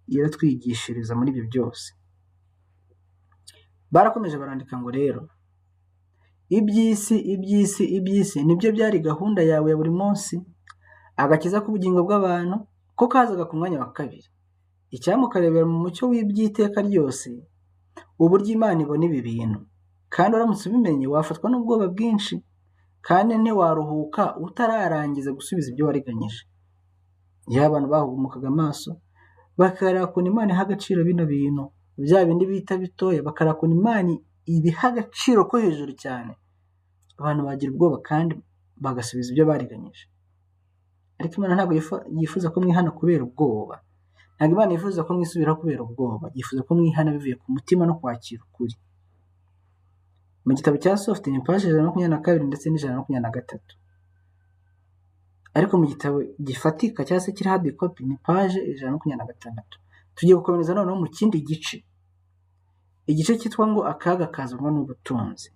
iratwigishiriza muri ibyo byose. Barakomeje barandika ngo rero iby'isi nibyo byari gahunda yawe ya buri munsi. Agakiza k'ubugingo bw'abantu ko kazaga ku mwanya wa kabiri. Icyamukarebera mu mucyo w'iby'iteka ryose uburyo Imana ibona ibi bintu, kandi uramutse ubimenye wafatwa n'ubwoba bwinshi, kandi ntiwaruhuka utararangiza gusubiza ibyo wariganyije. Iyo abantu bahumukaga amaso bakareba ukuntu Imana iha agaciro bino bintu, bya bindi bita bitoya, bakareba ukuntu Imana ibiha agaciro ko hejuru cyane, abantu bagira ubwoba kandi bagasubiza ibyo bariganyije. Ariko Imana ntabwo yifuza ko mwihana kubera ubwoba. Ntabwo Imana yifuza ko mwisubiraho kubera ubwoba. Yifuza ko mwihana bivuye ku mutima no kwakira ukuri. Mu gitabo cya Soft ni paje 122 ndetse n'123. Ariko mu gitabo gifatika cyangwa se kiri hard copy ni paje 126. Tugiye gukomeza noneho mu kindi gice. Igice cyitwa ngo akaga kazanwa n'ubutunzi.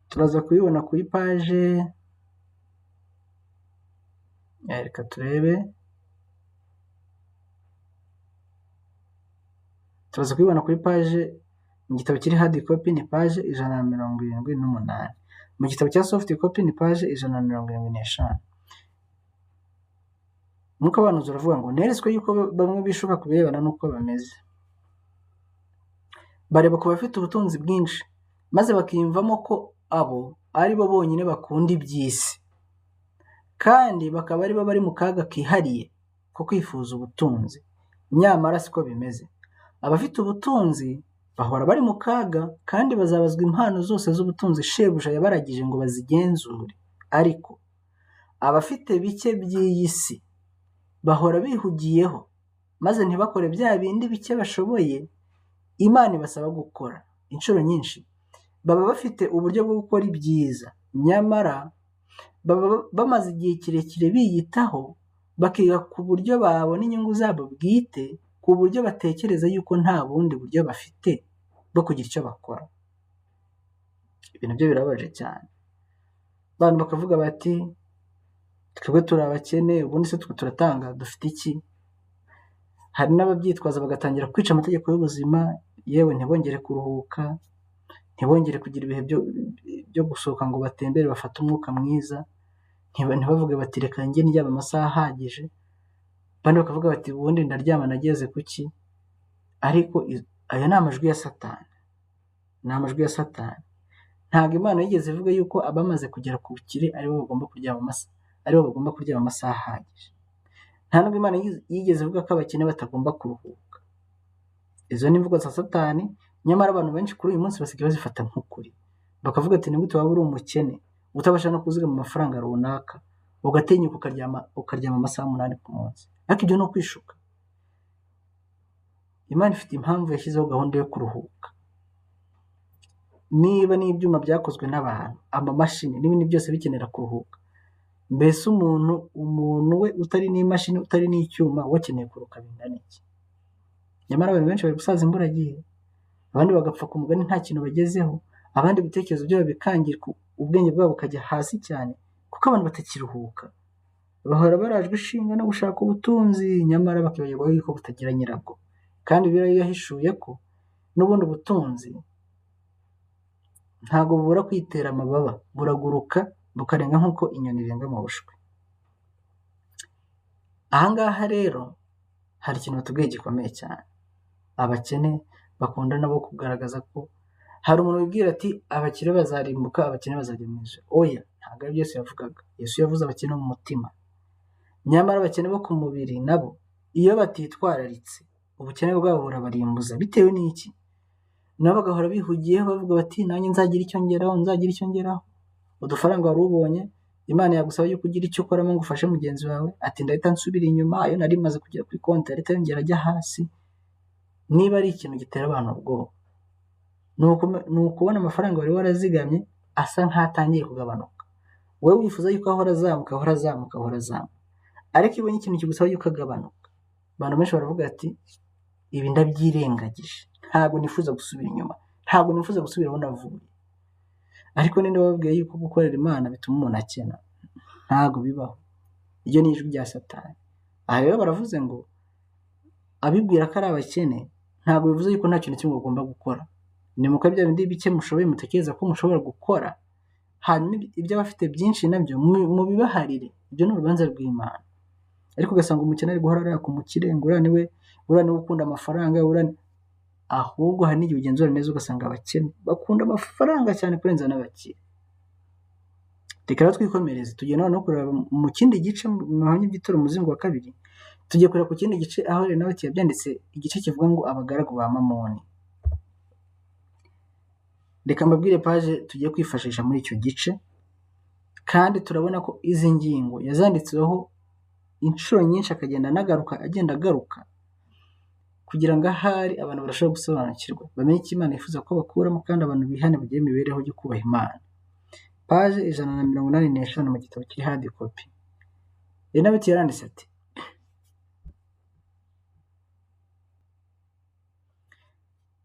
Turaza kubibona kuri paje, reka turebe, turaza kubibona kuri paje, mu gitabo kiri hard copy ni paje 178. Mu gitabo cya soft copy ni paje 175. Umwuka w'abahanuzi uravuga ngo neretswe yuko bamwe bishuka ku birebana n'uko bameze. Bareba ku bafite ubutunzi bwinshi maze bakiyumvamo ko abo ari bo bonyine bakunda iby'isi, kandi bakaba ari bo bari mu kaga kihariye ko kwifuza ubutunzi. Nyamara siko bimeze. Abafite ubutunzi bahora bari mu kaga kandi bazabazwa impano zose z'ubutunzi shebuja yabaragije ngo bazigenzure. Ariko abafite bike by'iyi si bahora bihugiyeho maze ntibakore bya bindi bike bashoboye Imana ibasaba gukora. Inshuro nyinshi baba bafite uburyo bwo gukora ibyiza, nyamara baba bamaze igihe kirekire biyitaho, bakiga ku buryo babona inyungu zabo bwite, ku buryo batekereza yuko nta bundi buryo bafite bwo kugira icyo bakora. Ibintu byo birababaje cyane. Abantu bakavuga bati twebwe turi abakene, ubundi se twe turatanga dufite iki? Hari n'ababyitwaza bagatangira kwica amategeko y'ubuzima, yewe ntibongere kuruhuka, ntibongere kugira ibihe byo gusohoka ngo batembere bafate umwuka mwiza, ntibavuge bati reka njye ndyama amasaha ahagije, abandi bakavuga bati ubundi ndaryama nageze kuki? Ariko aya ni amajwi ya Satani, ni amajwi ya Satani. Ntabwo Imana yigeze ivuga yuko abamaze kugera ku bukire aribo bagomba kuryama amasaha ahagije. Nta nubwo Imana yigeze ivuga ko abakene batagomba kuruhuka. Izo ni imvugo za Satani, nyamara abantu benshi kuri uyu munsi basigaye bazifata nk'ukuri. Bakavuga ati nigute waba uri umukene utabasha no kuzigama amafaranga runaka, ugatinyuka ukaryama amasaha 8 ku munsi? Ariko ibyo ni ukwishuka. Imana ifite impamvu yashyizeho gahunda yo kuruhuka. Niba n'ibyuma byakozwe n'abantu, amamashini n'ibindi byose bikenera kuruhuka, mbese umuntu we utari n'imashini utari n'icyuma wakeneye kuruhuka bingana iki? Nyamara abantu benshi bari gusaza imburagihe, abandi bagapfa ku mugani nta kintu bagezeho, abandi ibitekerezo byabo bikangira, ubwenge bwabo bukajya hasi cyane kuko abantu batakiruhuka. Bahora barajwe ishinga no gushaka ubutunzi, nyamara bakibagirwa yuko butagira nyirabwo. Kandi Bibiliya yahishuye ko n'ubundi ubutunzi ntabwo bubura kwitera amababa, buraguruka bukarenga nk'uko inyoni irenga mu bushwi. Aha ngaha rero hari ikintu batubwiye gikomeye cyane. Abakene bakunda nabo kugaragaza ko hari umuntu wibwira ati abakire bazarimbuka, abakene bazajya mu ijuru. Oya, ntabwo ari Yesu yavugaga. Yesu yavuze abakene mu mutima. Nyamara abakene bo ku mubiri nabo iyo batitwararitse, ubukene bwabo burabarimbuza. Bitewe n'iki? Nabo bagahora bihugiyeho bavuga bati nanjye nzagira icyo ngeraho. Udufaranga wari ubonye, Imana yagusaba yuko ugira icyo ukoramo ngo ufashe mugenzi wawe, ati ndahita nsubira inyuma, ayo nari maze kugera kuri konti leta yongera ajya hasi. Niba ari ikintu gitera abantu ubwoba, ni ukubona amafaranga wari warazigamye asa nk'atangiye kugabanuka, wowe wifuza yuko ahora azamuka, ariko iyo ubonye ikintu kigusaba yuko agabanuka, abantu benshi baravuga ati ibi ndabyirengagije, ntabwo nifuza gusubira inyuma, ntabwo nifuza gusubira aho navuye. Ariko ninde wababwiye yuko gukorera Imana bituma umuntu akena? Ntabwo bibaho. Iryo ni ijwi rya Satani. Aha rero baravuze ngo abibwira ko ari abakene ntabwo bivuze yuko nta kintu kimwe ugomba gukora. Ni muko bya bindi bike mushoboye mutekereza ko mushobora gukora, hanyuma ibyo abafite byinshi nabyo mubibaharire. Ibyo ni urubanza rw'Imana. Ariko ugasanga umukene ari guhora araka umukire ngo uriya niwe ukunda amafaranga, ahubwo hari n'igihe ugenzura neza ugasanga abakene bakunda amafaranga cyane kurenza n'abakire. Reka rero twikomereze, tugiye no kureba mu kindi gice mu mahame by'itoro umuzingo wa 2, tugiye kureba ku kindi gice aho rero nawe cyanditse igice kivuga ngo abagaragu ba Mamoni. Reka mbabwire page tugiye kwifashisha muri icyo gice, kandi turabona ko izi ngingo yazanditseho inshuro nyinshi agenda agaruka kugira ngo ahari abantu barusheho gusobanukirwa, bamenye icyo Imana yifuza ko bakuramo, kandi abantu bihane bagire imibereho yo kubaha Imana. Page 185 mu gitabo kiri hard copy. Enabiti yaranditse ati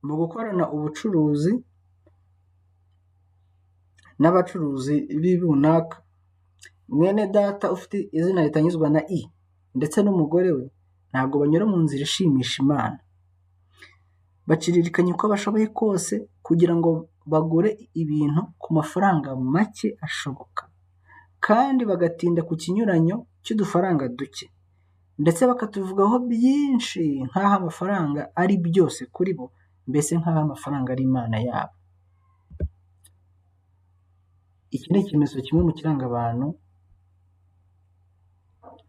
mu gukorana ubucuruzi n'abacuruzi b'ibunaka, mwene data ufite izina ritanyuzwa na i ndetse n'umugore we ntabwo banyura mu nzira ishimisha Imana. Baciririkanya uko bashoboye kose kugira ngo bagure ibintu ku mafaranga make ashoboka, kandi bagatinda ku kinyuranyo cy'udufaranga duke. ndetse bakatuvugaho byinshi nk'aho amafaranga ari byose kuri bo, mbese nk'aho amafaranga ari imana yabo. Iki ni ikimenyetso kimwe mu kiranga abantu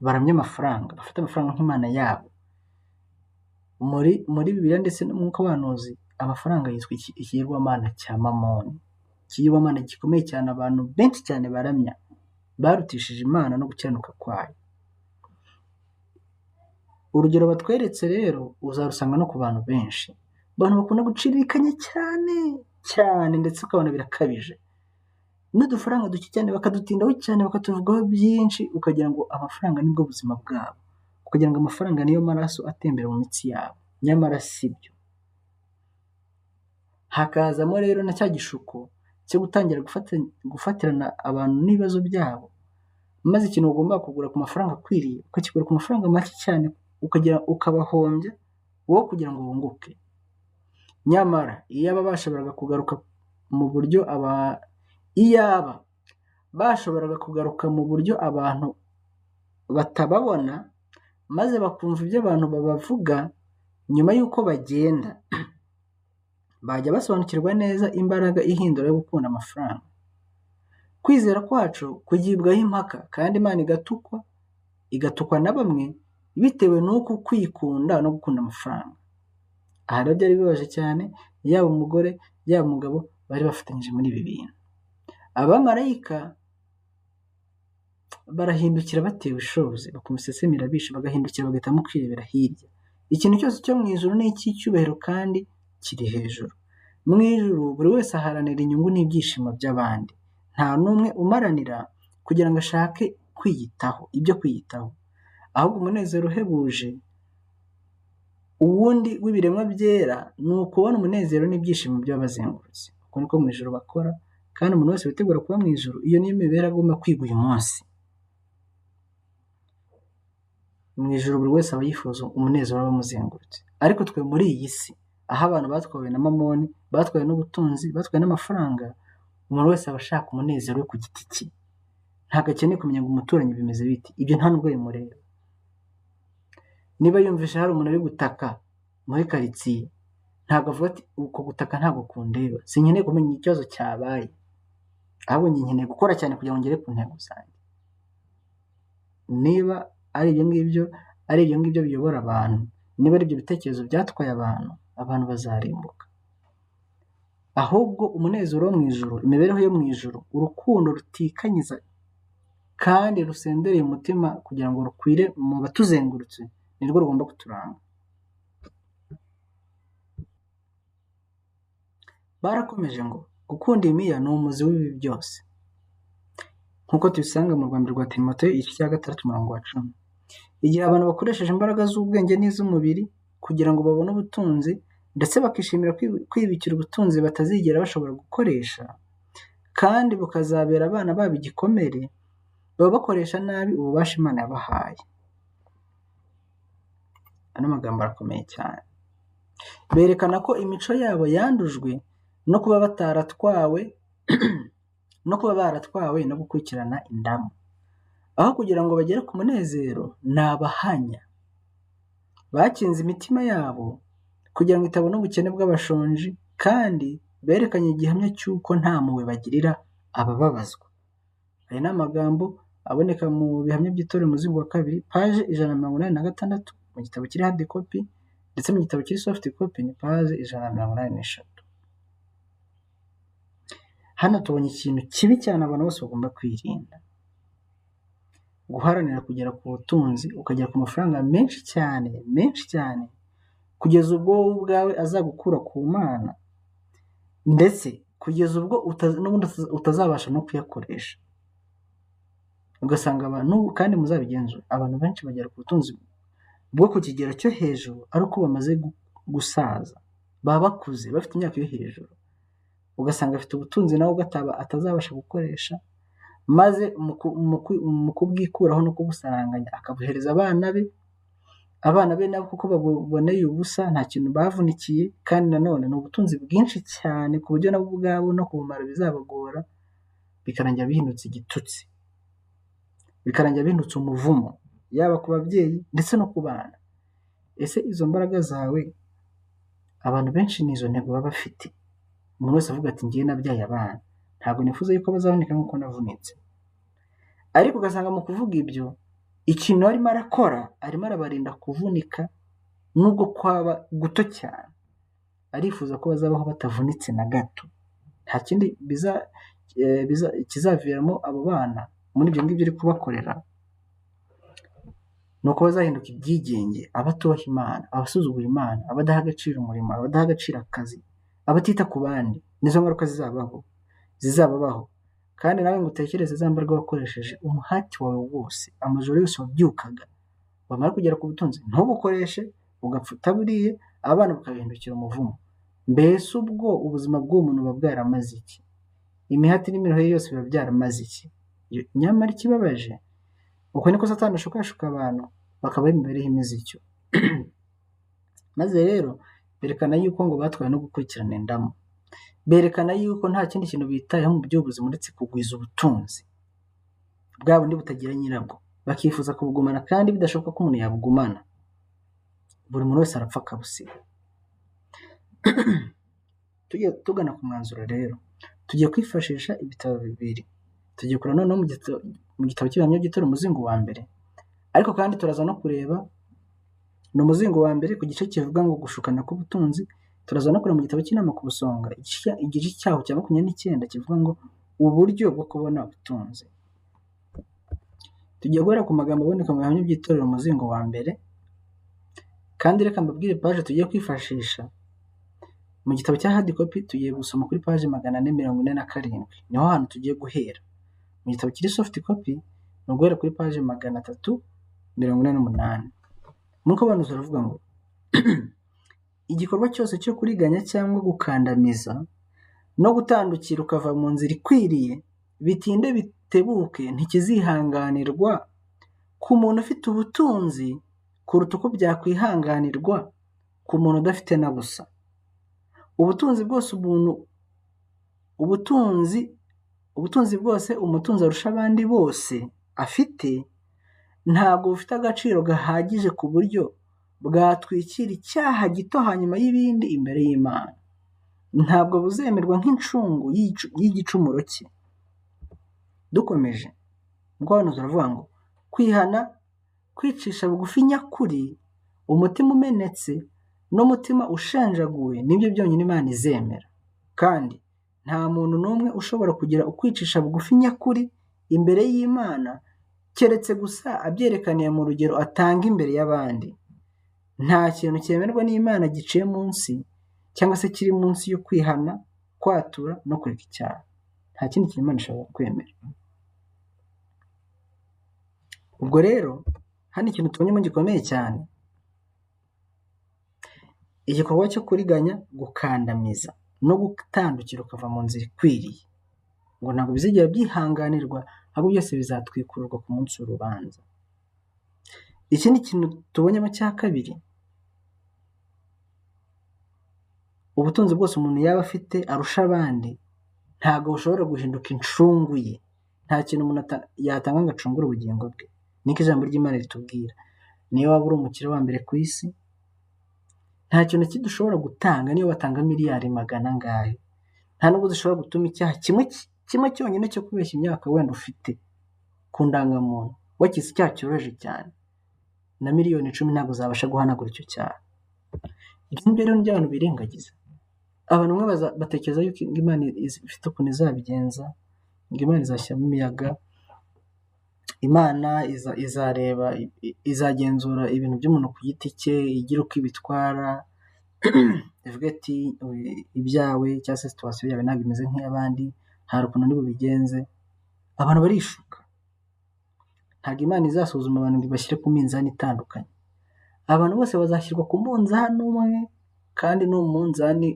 baramya amafaranga, bafite amafaranga nk'imana yabo. Muri Bibiliya ndetse no mu mwuka w'abahanuzi, amafaranga yitwa ikigirwamana cya mamoni, ikigirwamana gikomeye cyane abantu benshi cyane baramya, barutishije imana no gukiranuka kwayo. Urugero batweretse rero uzarusanga no ku bantu benshi, abantu bakunda guciririkanya cyane cyane, ndetse ukabona birakabije, n'udufaranga duke cyane bakadutindaho cyane, bakatuvugaho byinshi, ukagira ngo amafaranga nibwo buzima bwabo, ukagira ngo amafaranga niyo maraso atembera mu mitsi yabo, nyamara si byo. Hakazamo rero na cya gishuko cyo gutangira gufatirana abantu n'ibibazo byabo, maze ikintu ugomba kugura ku mafaranga akwiriye ukakigura ku mafaranga make cyane, ukabahombya wowe kugira ngo wunguke. Nyamara iyaba bashoboraga kugaruka mu buryo abantu batababona, maze bakumva ibyo abantu babavuga nyuma y'uko bagenda, bajya basobanukirwa neza imbaraga ihindura yo gukunda amafaranga. Kwizera kwacu kugibwaho impaka, kandi Imana igatukwa na bamwe bitewe n'uku kwikunda no gukunda amafaranga. Aha rero byari bibabaje cyane, yaba umugore yaba umugabo bari bafatanyije muri ibi bintu. Abamarayika barahindukira batewe ishozi, bakumva isesemi irabishe, bagahindukira bagahitamo kwirebera hirya. Ikintu cyose cyo mu ijuru ni icy'icyubahiro kandi kiri hejuru. Mu ijuru buri wese aharanira inyungu n'ibyishimo by'abandi, nta n'umwe umaranira kugira ngo ashake ibyo kwiyitaho, ahubwo umunezero uhebuje uwundi w'ibiremwa byera ni ukubona umunezero n'ibyishimo by'abazengurutse. Uko niko mu ijuru bakora, kandi umuntu wese witegura kuba mu ijuru, iyo niyo mibereho agomba kwiga uyu munsi. Mu ijuru buri wese aba yifuza umunezero w'abamuzengurutse, ariko twe muri iyi si, aho abantu batwawe na mamoni, batwawe n'ubutunzi, batwawe n'amafaranga, umuntu wese aba ashaka umunezero we ku giti cye, ntabwo akeneye kumenya ngo umuturanyi bimeze biti, ibyo nta nubwo bimureba. Niba yumvishe hari umuntu ari gutaka muri karitsiye, ntabwo avuga ati uko gutaka ntabwo kundeba, sinkeneye kumenya ikibazo cyabaye, ahubwo nkeneye gukora cyane kugira ngo ngere ku ntego zanjye. Niba ari ibyo ngibyo biyobora abantu, niba ari ibyo bitekerezo byatwaye abantu bazarimbuka. Ahubwo umunezero wo mu ijuru, imibereho yo mu ijuru, urukundo rutikanyiza kandi rusendereye umutima kugira ngo rukwire mu batuzengurutse, nirwo rugomba kuturanga. Barakomeje ngo gukunda imiya ni umuzi w'ibi byose, nk'uko tubisanga mu rwanda rwa Timoteyo igice cya 6:10. Igihe abantu bakoresheje imbaraga z'ubwenge n'iz'umubiri kugira ngo babone ubutunzi, ndetse bakishimira kwibikira ubutunzi batazigera bashobora gukoresha, kandi bukazabera abana babo igikomere, baba bakoresha nabi ububasha Imana yabahaye. Ano magambo arakomeye cyane. Berekana ko imico yabo yandujwe no kuba baratwawe no gukurikirana indamu. Aho kugira ngo bagere ku munezero, ni abahanya. Bakinze imitima yabo kugira ngo itabona ubukene bw'abashonji, kandi berekanye igihamya cy'uko nta mpuhwe bagirira abababazwa. Aya ni amagambo aboneka mu bihamya by'itorero umuzingo wa 2, paje 186 mu gitabo kiri hard copy, ndetse mu gitabo kiri soft copy ni paje 183. Hano tubonye ikintu kibi cyane abantu bose bagomba kwirinda: guharanira kugera ku butunzi, ukagera ku mafaranga menshi cyane, kugeza ubwo wowe ubwawe azagukura ku Mana, ndetse kugeza ubwo utazabasha no kuyakoresha. Ugasanga abantu, kandi muzabigenzura, abantu benshi bagera ku butunzi bwo ku kigero cyo hejuru ari uko bamaze gusaza, baba bakuze bafite imyaka yo hejuru, ugasanga afite ubutunzi nawe atazabasha gukoresha, maze mu kubwikuraho no kubusaranganya akabuhereza abana be nabo kuko baboneye ubusa, nta kintu bavunikiye, kandi nanone ni ubutunzi bwinshi cyane ku buryo nabo ubwabo no kubumara bizabagora, bikarangira bihindutse igitutsi, bikarangira bihindutse umuvumo. yaba ku babyeyi ndetse no ku bana. Ese izo mbaraga zawe abantu benshi ni izo ntego baba bafite. Umuntu wese avuga ati ngiye nabyaye abana, ntabwo nifuza yuko bazavunika nk'uko navunitse. Ariko ugasanga mu kuvuga ibyo, ikintu arimo arakora arimo arabarinda kuvunika nubwo kwaba guto cyane. Arifuza ko bazabaho batavunitse na gato. Nta kindi kizaviramo abo bana muri ibyo ngibyo uri kubakorera, ni uko bazahinduka ibyigenge, abatubaha Imana, abasuzugura Imana, abadaha agaciro umurimo, abadaha agaciro akazi, abatita ku bandi. Nizo ngaruka zizababaho. Kandi nawe ngo utekereze za mbaraga wakoresheje umuhati wawe wose, amajoro yose wabyukaga, wamara kugera ku butunzi ntubukoreshe, ugapfa utaburiye, abana bakabihindukira umuvumo. Mbese ubwo ubuzima bw'uwo muntu buba bwaramaze iki? Imihati n'imiruho ye yose biba byaramaze iki? Nyamara ikibabaje, uko niko Satani ashukashuka abantu, bakabaho imibereho imeze ityo. Maze rero berekana yuko ngo batwawe no gukurikirana indamu. Berekana yuko nta kindi kintu bitayeho mu by'ubuzima uretse kugwiza ubutunzi bwa bundi butagira nyirabwo. Bakifuza kubugumana kandi bidashoboka ko umuntu yabugumana. Buri muntu wese arapfa akabusiga. Tugana ku mwanzuro rero, tugiye kwifashisha ibitabo bibiri. Tugiye kureba noneho mu gitabo cy'Ibihamya by'Itorero umuzingo wa mbere, ariko kandi turaza no kureba ni umuzingo wa mbere ku gice kivuga ngo gushukana k'ubutunzi. Turaza no kureba mu gitabo cy'Inama ku Busonga igice cyaho cya 29 kivuga ngo uburyo bwo kubona ubutunzi. Tugiye guhera ku magambo aboneka mu Bihamya by'Itorero umuzingo wa mbere, kandi reka mbabwire paje tugiye kwifashisha. Mu gitabo cya hard copy tugiye gusoma kuri paje 447, niho hantu tugiye guhera. Mu gitabo kiri soft copy ni uguhera kuri paje 348. Nk'uko abantu baravuga ngo igikorwa cyose cyo kuriganya cyangwa gukandamiza no gutandukira ukava mu nzira ikwiriye, bitinde bitebuke ntikizihanganirwa ku muntu ufite ubutunzi kuruta uko byakwihanganirwa ku muntu udafite na busa. Ubutunzi bwose umutunzi arusha abandi bose afite, ntabwo bufite agaciro gahagije ku buryo bwatwikira icyaha gito hanyuma y'ibindi imbere y'Imana. Ntabwo buzemerwa nk'incungu y'igicumuro cye. Dukomeje, ubwo abantu baravuga ngo kwihana, kwicisha bugufi nyakuri, umutima umenetse n'umutima ushenjaguwe nibyo byonyine Imana izemera. Kandi nta muntu n'umwe ushobora kugira ukwicisha bugufi nyakuri imbere y'Imana keretse gusa abyerekaniye mu rugero atanga imbere y'abandi. Nta kintu cyemerwa n'Imana giciye munsi cyangwa se kiri munsi yo kwihana, kwatura no kureka icyaha. Nta kindi kintu Imana ishobora kwemera. Ubwo rero hano ikintu tubonyemo gikomeye cyane, igikorwa cyo kuriganya, gukandamiza no gutandukira ukava mu nzira ikwiriye, ngo ntabwo bizigera byihanganirwa, ahubwo byose bizatwikururwa ku munsi w'urubanza. Ikindi kintu tubonyemo cya kabiri, ubutunzi bwose umuntu yaba afite arusha abandi ntabwo bushobora guhinduka incungu ye. Nta kintu umuntu yatanga ngo acungure ubugingo bwe. Niko ijambo ry'Imana ritubwira. Niyo waba uri umukire wa mbere ku isi, nta kintu kidushobora gutanga niyo batanga miliyari magana angahe. Nta nubwo zishobora gutuma icyaha kimwe cyonyine cyo kubeshya imyaka wenda ufite ku ndangamuntu wakize icyaha cyoroheje cyane, na miliyoni 10 ntabwo zabasha guhanagura icyo cyaha. Ibyo ngibyo rero nibyo abantu birengagiza. Abantu bamwe batekereza yuko Imana ifite ukuntu izabigenza, ngo Imana izashyiramo imiyaga, Imana izareba, izagenzura ibintu by'umuntu ku giti cye, igira uko ibitwara, ivuga ati ibyawe cyangwa se situwasiyo yawe ntabwo imeze nk'iy'abandi, hari ukuntu ndi bubigenze. Abantu barishuka. Ntabwo Imana izasuzuma abantu ngo ibashyire ku minzani itandukanye. Abantu bose bazashyirwa ku munzani umwe, kandi ni umunzani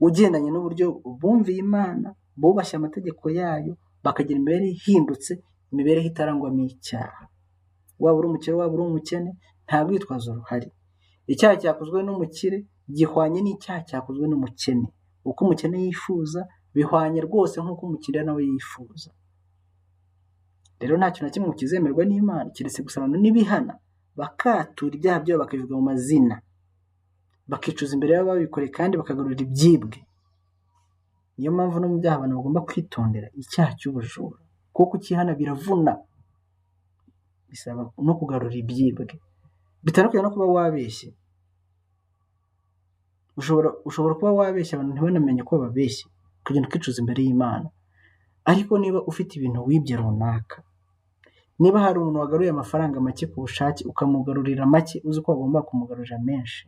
ugendanye n'uburyo bumviye Imana, bubashye amategeko yayo, bakagira imibereho ihindutse, imibereho itarangwamo icyaha. Waba uri umukire, waba uri umukene, nta rwitwazo ruhari. Icyaha cyakozwe n'umukire gihwanye n'icyaha cyakozwe n'umukene. Uko umukene yifuza bihwanye rwose nk'uko umukire nawe yifuza. rero nta kintu na kimwe kizemerwa n'Imana keretse gusa abantu nibihana bakatura ibyaha byabo bakabivuga mu mazina, bakicuza imbere y'ababikoreye kandi bakagarura ibyibwe. Niyo mpamvu no mu byaha abantu bagomba kwitondera icyaha cy'ubujura, kuko ukihana biravuna, bisaba no kugarura ibyibwe. Bitandukanye no kuba wabeshye. Ushobora kuba wabeshya abantu ntibanamenye ko babeshye, ukagenda ukicuza imbere y'Imana. Ariko niba ufite ibintu wibye runaka, niba hari umuntu wagaruye amafaranga make ku bushake ukamugarurira make uzi ko wagomba kumugarurira menshi,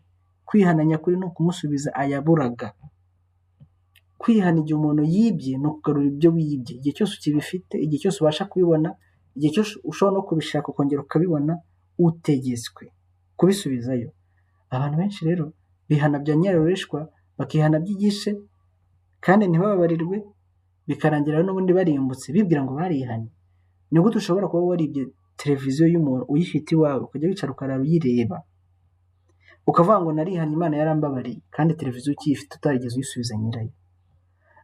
kwihana nyakuri ni ukumusubiza ayaburaga. Kwihana igihe umuntu yibye ni ukugarura ibyo wibye, igihe cyose ukibifite, igihe cyose ubasha kubibona, igihe cyose ushobora no kubishaka ukongera ukabibona, utegetswe kubisubizayo. Abantu benshi rero bihana bya nyarurishwa, bakihana by'igishe kandi ntibababarirwe, bikarangira n'ubundi barimbutse bibwira ngo barihanye. Ni gute ushobora kuba waribye televiziyo y'umuntu uyifite iwawe ukajya wicara ukarara uyireba, ukavuga ngo narihanye Imana yarambabariye, kandi televiziyo ukiyifite utarigeze uyisubiza nyirayo?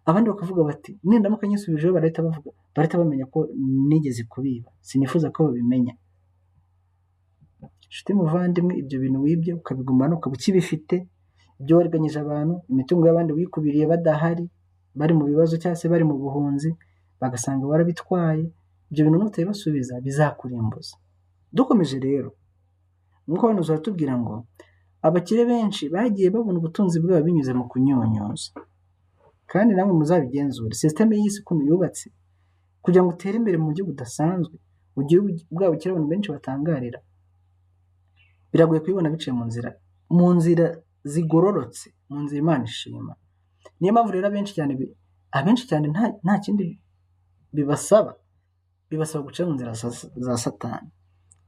Abandi bakavuga bati nindamuka nyisubijeho barahita bamenya ko nigeze kubiba, sinifuza ko babimenya. Nshuti muvandimwe, ibyo bintu wibye ukabigumana ukaba ukibifite, ibyo wariganyije abantu, imitungo y'abandi wikubiriye badahari, bari mu bibazo cyangwa se bari mu buhunzi, bagasanga warabitwaye, ibyo bintu nutabibasubiza bizakurimbuza. Dukomeje rero, nk'uko hano baratubwira ngo abakire benshi bagiye babona ubutunzi bwabo binyuze mu kunyunyuza. Kandi namwe muzabigenzure, sisiteme y'isi ukuntu yubatse, kugira ngo utere imbere mu buryo budasanzwe, ugire bwa bukire abantu benshi batangarira, biragoye kubibona biciye mu nzira zigororotse, mu nzira Imana ishima. Niyo mpamvu rero abenshi cyane nta kindi bibasaba guca mu nzira za Satani.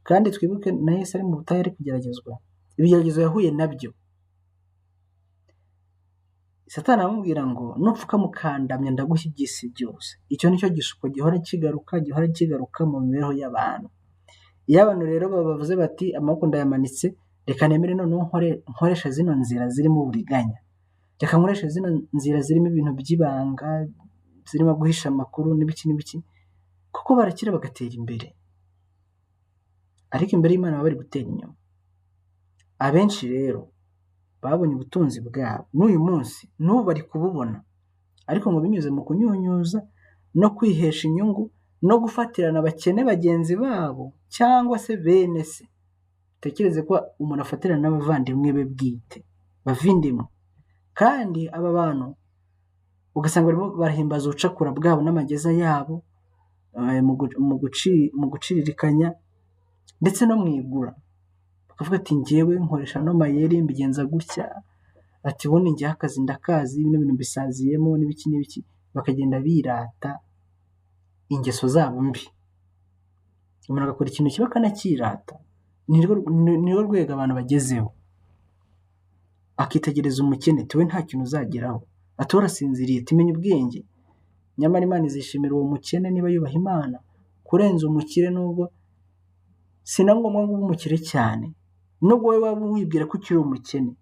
Kandi twibuke na Yesu ari mu butayu ari kugeragezwa, ibigeragezo yahuye nabyo. Satani aramubwira ngo nupfuka mukandamya ndaguha iby'isi byose. Icyo nicyo gishuko gihora kigaruka mu mibereho y'abantu. Iyo abantu rero bavuze bati amaboko ndayamanitse, reka nemere noneho nkoresha zino nzira zirimo uburiganya, reka nkoresha zino nzira zirimo ibintu by'ibanga, zirimo guhisha amakuru n'ibiki, kuko barakira bagatera imbere, ariko imbere y'Imana baba bari gutera inyuma. Abenshi rero babonye ubutunzi bwabo, n'uyu munsi n'ubu bari kububona, ariko ngo binyuze mu kunyunyuza no kwihesha inyungu no gufatirana abakene bagenzi babo cyangwa se bene se. Tekereze ko umuntu afatirana n'abavandimwe be bwite, bavindimwe, kandi aba bantu ugasanga barimo barahimbaza ubucakura bwabo n'amageza yabo, mu guciririkanya ndetse no mu igura. Bakavuga ati njyewe nkoresha no mayeri mbigenza gutya, ati ubundi njyewe akazi ndakazi, bino bintu mbisaziyemo n'ibiki, bakagenda birata ingeso zabo mbi. Umuntu agakora ikintu kiba akanakirata, nirwo rwego abantu bagezeho. Akitegereza umukene, tiwe nta kintu uzageraho, ati warasinziriye, timenya ubwenge. Nyamara Imana izishimira uwo mukene niba yubaha Imana kurenza umukire, nubwo si na ngombwa ngo ube umukire cyane, nubwo wowe waba wibwira ko ukiri umukene,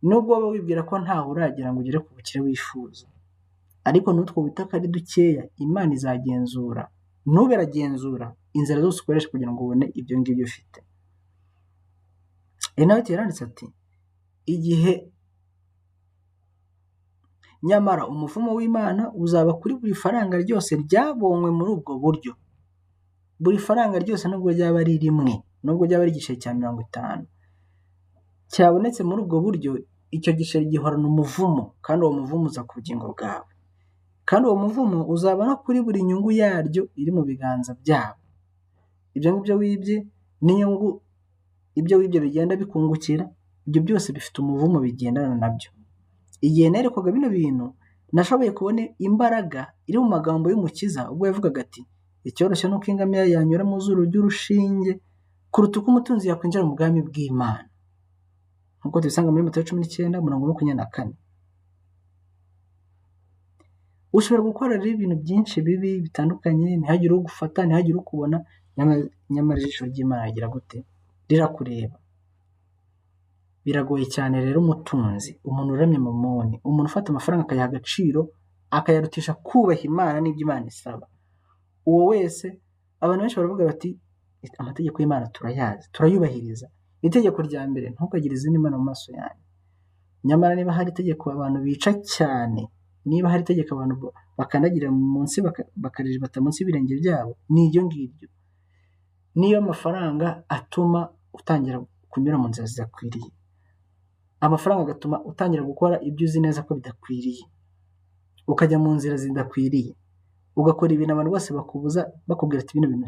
nubwo waba wibwira ko ntaho uragera ngo ugere ku bukire wifuza, ariko n'utwo witaka ari dukeya Imana izagenzura, ntuberagenzura inzira zose ukoresha kugira ngo ubone ibyo ngibyo ufite. Nawe yaranditse ati igihe nyamara umuvumo w'Imana uzaba kuri buri faranga ryose ryabonywe muri ubwo buryo. Buri faranga ryose nubwo ryaba ari rimwe, nubwo ryaba ari igiceri cya 50 cyabonetse muri ubwo buryo, icyo giceri gihorana umuvumo, kandi uwo muvumo uza ku bugingo bwawe, kandi uwo muvumo uzaba no kuri buri nyungu yaryo iri mu biganza byabo. Ibyo ngibyo wibye n'inyungu ibyo wibye bigenda bikungukira, ibyo byose bifite umuvumo bigendana nabyo. Igihe nerekwaga bino bintu nashoboye kubona imbaraga iri mu magambo y'Umukiza ubwo yavugaga ati icyoroshye nuko ingamiya yanyura mu zuru ry'urushinge kuruta uko umutunzi yakwinjira mu bwami bw'Imana, nk'uko tubisanga muri Matayo 19:24. Ushobora gukora rero ibintu byinshi bibi bitandukanye, ntihagire ugufata, ntihagire ukubona, nyamara ijisho ry'Imana rigira gute? Rirakureba. Biragoye cyane rero umutunzi, umuntu uramye mamoni, umuntu ufata amafaranga akayaha agaciro akayarutisha kubaha Imana n'ibyo Imana isaba. Uwo wese Abantu benshi baravuga bati amategeko y'Imana turayazi, turayubahiriza. Itegeko rya mbere, ntukagire izindi mana mu maso yanjye. Nyamara niba hari itegeko abantu bica cyane, niba hari itegeko abantu bakandagira munsi bakarijibata munsi y'ibirenge byabo, ni iryo ngiryo. Niyo amafaranga atuma utangira kunyura mu nzira zidakwiriye, amafaranga agatuma utangira gukora ibyo uzi neza ko bidakwiriye, ukajya mu nzira zidakwiriye, ugakora ibintu abantu bose bakubuza, bakubwira ati bino bintu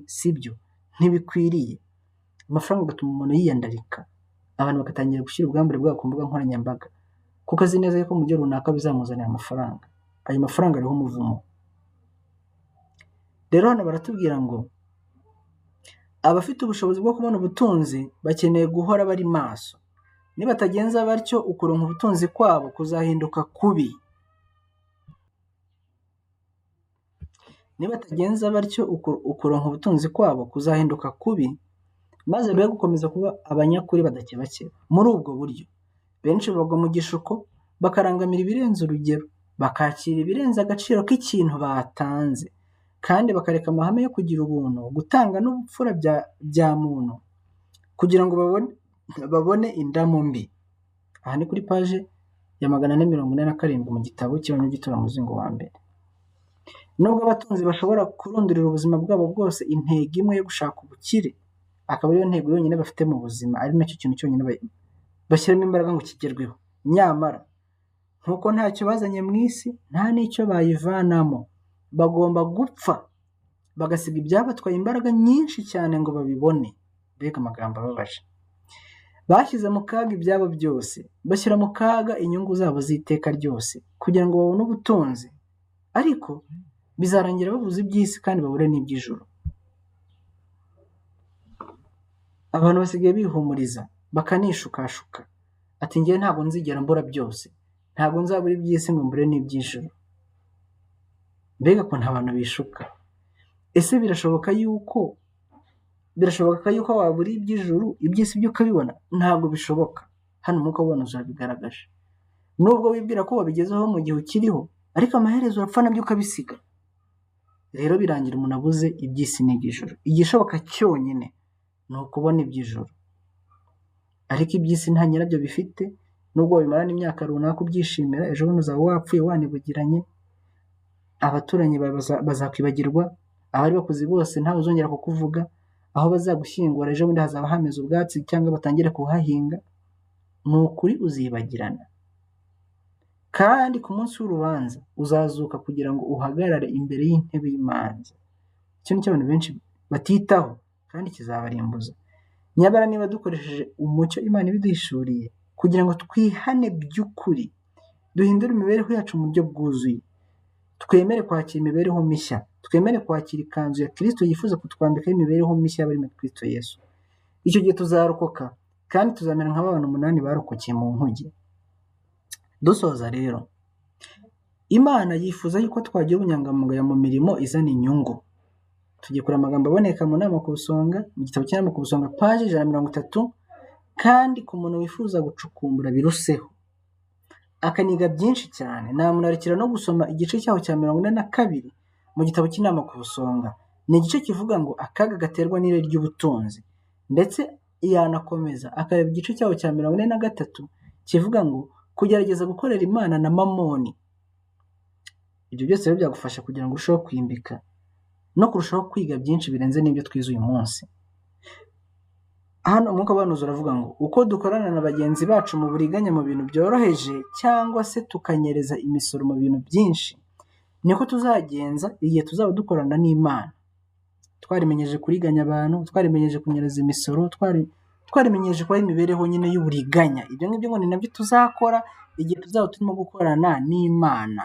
si byo, ntibikwiriye. Amafaranga agatuma umuntu yiyandarika, abantu bagatangira gushyira ubwambure bwabo ku mbuga nkoranyambaga, kuko azi neza yuko mu gihe runaka bizamuzanira amafaranga. Ayo mafaranga ariho umuvumo. Rero hano baratubwira ngo abafite ubushobozi bwo kubona ubutunzi bakeneye guhora bari maso. Nibatagenza batyo, ukuronka ubutunzi kwabo kuzahinduka kubi. Nibatagenza batyo, ukuronka ubutunzi kwabo kuzahinduka kubi, maze be gukomeza kuba abanyakuri badakebakeba. Muri ubwo buryo, benshi bagwa mu gishuko, bakarangamira ibirenze urugero, bakakira ibirenze agaciro k'ikintu batanze, kandi bakareka amahame yo kugira ubuntu, gutanga n'ubupfura bya muntu, kugira ngo babone indamu mbi. Aha ni kuri paje ya 447 mu gitabo cy'Abanyagitora umuzingo wa mbere. Nubwo abatunzi bashobora kurundurira ubuzima bwabo bwose intego imwe yo gushaka ubukire, akaba ariyo ntego yonyine bafite mu buzima, ari nacyo kintu cyonyine bashyiramo imbaraga ngo kigerweho, nyamara nk'uko ntacyo bazanye mu isi, nta n'icyo bayivanamo, bagomba gupfa bagasiga ibyabatwaye imbaraga nyinshi cyane ngo babibone. Mbega amagambo ababaje. Bashyize mu kaga ibyabo byose, bashyira mu kaga inyungu zabo z'iteka ryose, kugira ngo babone ubutunzi, ariko bizarangira babuze iby'isi kandi babure n'iby'ijuru. Abantu basigaye bihumuriza, bakanishukashuka, ati njyewe ntabwo nzigera mbura byose, ntabwo nzabura iby'isi ngo mbure n'iby'ijuru. Mbega ko nta bantu bishuka. Ese birashoboka yuko wabura iby'ijuru, iby'isi byo ukabibona? Ntabwo bishoboka. Hano umwuka w'ubuhanuzi urabigaragaje. Nubwo wibwira ko wabigezeho mu gihe ukiriho, ariko amaherezo urapfa nabyo ukabisiga. Rero birangira umuntu abuze iby'isi n'iby'ijuru. Igishoboka cyonyine ni ukubona iby'ijuru, ariko iby'isi nta nyirabyo bifite. Nubwo wabimarana imyaka runaka ubyishimira, ejo bundi uzaba wapfuye wanibugiranye, abaturanyi bazakwibagirwa, abari bakuzi bose ntawe uzongera kukuvuga, aho bazagushyingura ejo bundi hazaba hameze ubwatsi cyangwa batangire kuhahinga. Ni ukuri uzibagirana, kandi ku munsi w'urubanza uzazuka kugira ngo uhagarare imbere y'intebe y'imanza. Icyo ni cyo abantu benshi batitaho, kandi kizabarimbuza. Nyamara niba dukoresheje umucyo Imana ibiduhishuriye kugira ngo twihane by'ukuri, duhindure imibereho yacu mu buryo bwuzuye, twemere kwakira imibereho mishya, twemere kwakira ikanzu ya Kristo yifuza kutwambikaho imibereho mishya y'abari muri Kristo Yesu, icyo gihe tuzarokoka, kandi tuzamera nk'abantu 8 barokokeye mu nkuge. Dusoza rero, Imana yifuza yuko twagira ubunyangamugayo mu mirimo izana inyungu. Tugikora amagambo aboneka mu nama ku busonga, mu gitabo cy'inama ku busonga, paji 130, kandi ku muntu wifuza gucukumbura biruseho, akaniga byinshi cyane, namunarikira no gusoma igice cyaho cya 42 mu gitabo cy'inama ku busonga. Ni igice kivuga ngo akaga gaterwa n'irari ry'ubutunzi, ndetse yanakomeza akareba igice cyaho cya 43 kivuga ngo kugerageza gukorera Imana na mamoni. Ibyo byose rero byagufasha kugira ngo urusheho kwimbika no kurushaho kwiga byinshi birenze n'ibyo twize uyu munsi. Hano umwuka w'ubuhanuzi uravuga ngo uko dukorana na bagenzi bacu mu buriganya mu bintu byoroheje, cyangwa se tukanyereza imisoro mu bintu byinshi, niko tuzagenza igihe tuzaba dukorana n'Imana. Twarimenyeje kuriganya abantu, twarimenyeje kunyereza imisoro, twarimenyeje kuba imibereho nyine y'uburiganya. Ibyo ngibyo ngo ni nabyo tuzakora igihe tuzaba turimo gukorana n'Imana.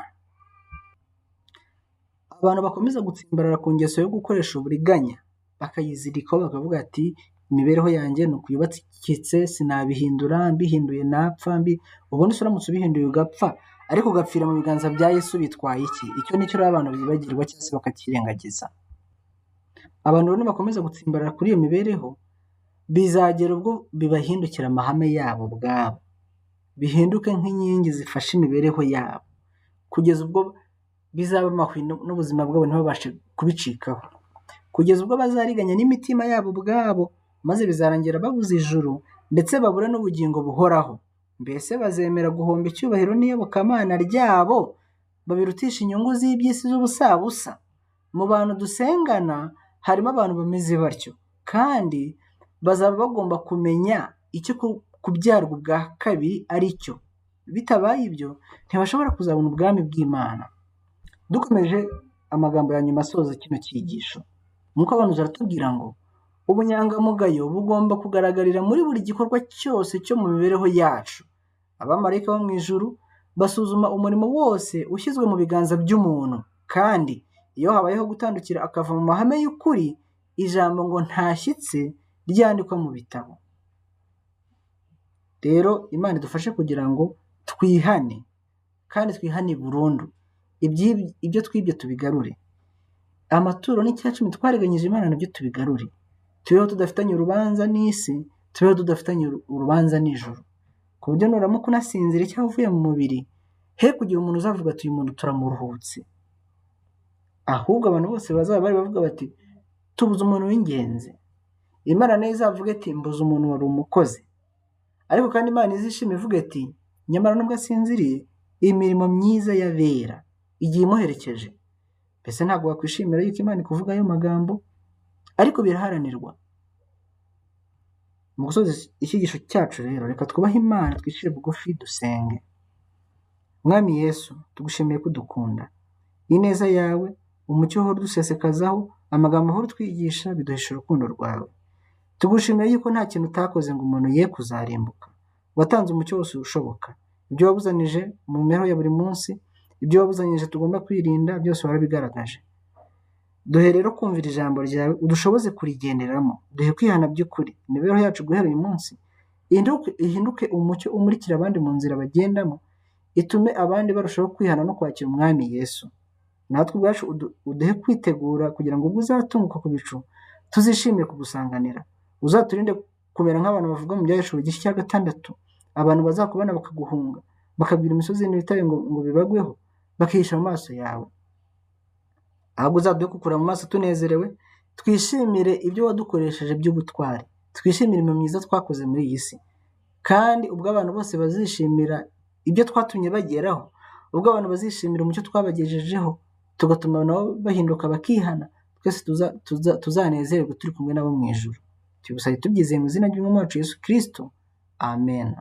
Abantu bakomeza gutsimbarara ku ngeso yo gukoresha uburiganya, bakayizirikaho, bakavuga ati imibereho yanjye ni ukuyubatse, sinabihindura, mbihinduye napfa. Ubundi se uramutse ubihinduye ugapfa, ariko ugapfira mu biganza bya Yesu, bitwaye iki? Icyo nicyo rero abantu bibagirwa cyangwa se bakakirengagiza. Abantu rero bakomeza gutsimbarara kuri iyo mibereho, bizagera ubwo bibahindukira amahame yabo ubwabo, bihinduke nk'inkingi zifasha imibereho yabo, kugeza ubwo bizaba amahwi n'ubuzima bwabo ntibabashe kubicikaho. kugeza ubwo bazariganya n'imitima yabo ubwabo, maze bizarangira babuze ijuru ndetse babure n'ubugingo buhoraho. Mbese bazemera guhomba icyubahiro n'iyobokamana ryabo babirutisha inyungu z'iby'isi z'ubusabusa? Mu bantu dusengana harimo abantu bameze batyo, kandi bazaba bagomba kumenya icyo kubyarwa ubwa kabiri ari cyo. Bitabaye ibyo ntibashobora kuzabona ubwami bw'Imana. Dukomeje amagambo ya nyuma asoza kino cyigisho, Umwuka w'Abahanuzi aratubwira ngo ubunyangamugayo bugomba kugaragarira muri buri gikorwa cyose cyo mu mibereho yacu. Abamarayika bo mu ijuru basuzuma umurimo wose ushyizwe mu biganza by'umuntu, kandi iyo habayeho gutandukira akava mu mahame y'ukuri, ijambo ngo ntashyitse ryandikwa mu bitabo. Rero Imana idufashe kugira ngo twihane, kandi twihane burundu. Ibyo twibye tubigarure. Amaturo n'icyacumi twariganyije Imana nabyo tubigarure. Tubeho tudafitanye urubanza n'isi, tubeho tudafitanye urubanza n'ijuru. Ku buryo nuramuka unasinzira cyangwa uvuye mu mubiri, he kugira umuntu uzavuga ati uyu muntu turamuruhutse. Ahubwo abantu bose bazaba bari bavuga bati tubuze umuntu w'ingenzi. Imana nayo izavuga iti mbuze umuntu wari umukozi. Ariko kandi Imana izishima ivuga iti nyamara nubwo asinziriye, imirimo myiza y'abera igiye imuherekeje. Mbese ntabwo wakwishimira yuko Imana ikuvuga ayo magambo? Ariko biraharanirwa. Mu gusoza icyigisho cyacu rero, reka twubahe Imana, twicire bugufi, dusenge. Mwami Yesu, tugushimiye ko udukunda. Ineza yawe, umucyo uhora udusesekazaho, amagambo ahora utwigisha biduhisha urukundo rwawe. Tugushimiye yuko nta kintu utakoze ngo umuntu ye kuzarimbuka. Watanze umucyo wose ushoboka. Ibyo wabuzanije mu mibereho ya buri munsi, ibyo wabuzanije tugomba kwirinda, byose warabigaragaje. Duhe rero kumvira ijambo ryawe, udushoboze kurigenderamo. Duhe kwihana by'ukuri. Imibereho yacu guhera uyu munsi ihinduke umucyo umurikira abandi mu nzira bagendamo, itume abandi barushaho kwihana no kwakira Umwami Yesu. Natwe ubwacu uduhe kwitegura kugira ngo ubwo uzatunguka ku bicu tuzishimire kugusanganira. Uzaturinde kumera nk'abantu bavuga mu Byahishuriwe igice cya 6, abantu bazakubona bakaguhunga, bakabwira imisozi n'ibitare ngo bibagweho, bakihisha mu maso yawe. Ahubwo uzaduhe kukura mu maso tunezerewe, twishimire ibyo wadukoresheje by'ubutwari, twishimire imirimo myiza twakoze muri iyi si. Kandi ubwo abantu bose bazishimira ibyo twatumye bageraho, ubwo abantu bazishimira umucyo twabagejejeho, tugatuma nabo bahinduka bakihana, twese tuzanezererwe turi kumwe nabo mu ijuru. Tubisabye tubyizeye mu izina ry'Umwami wacu Yesu Kristo. Amen.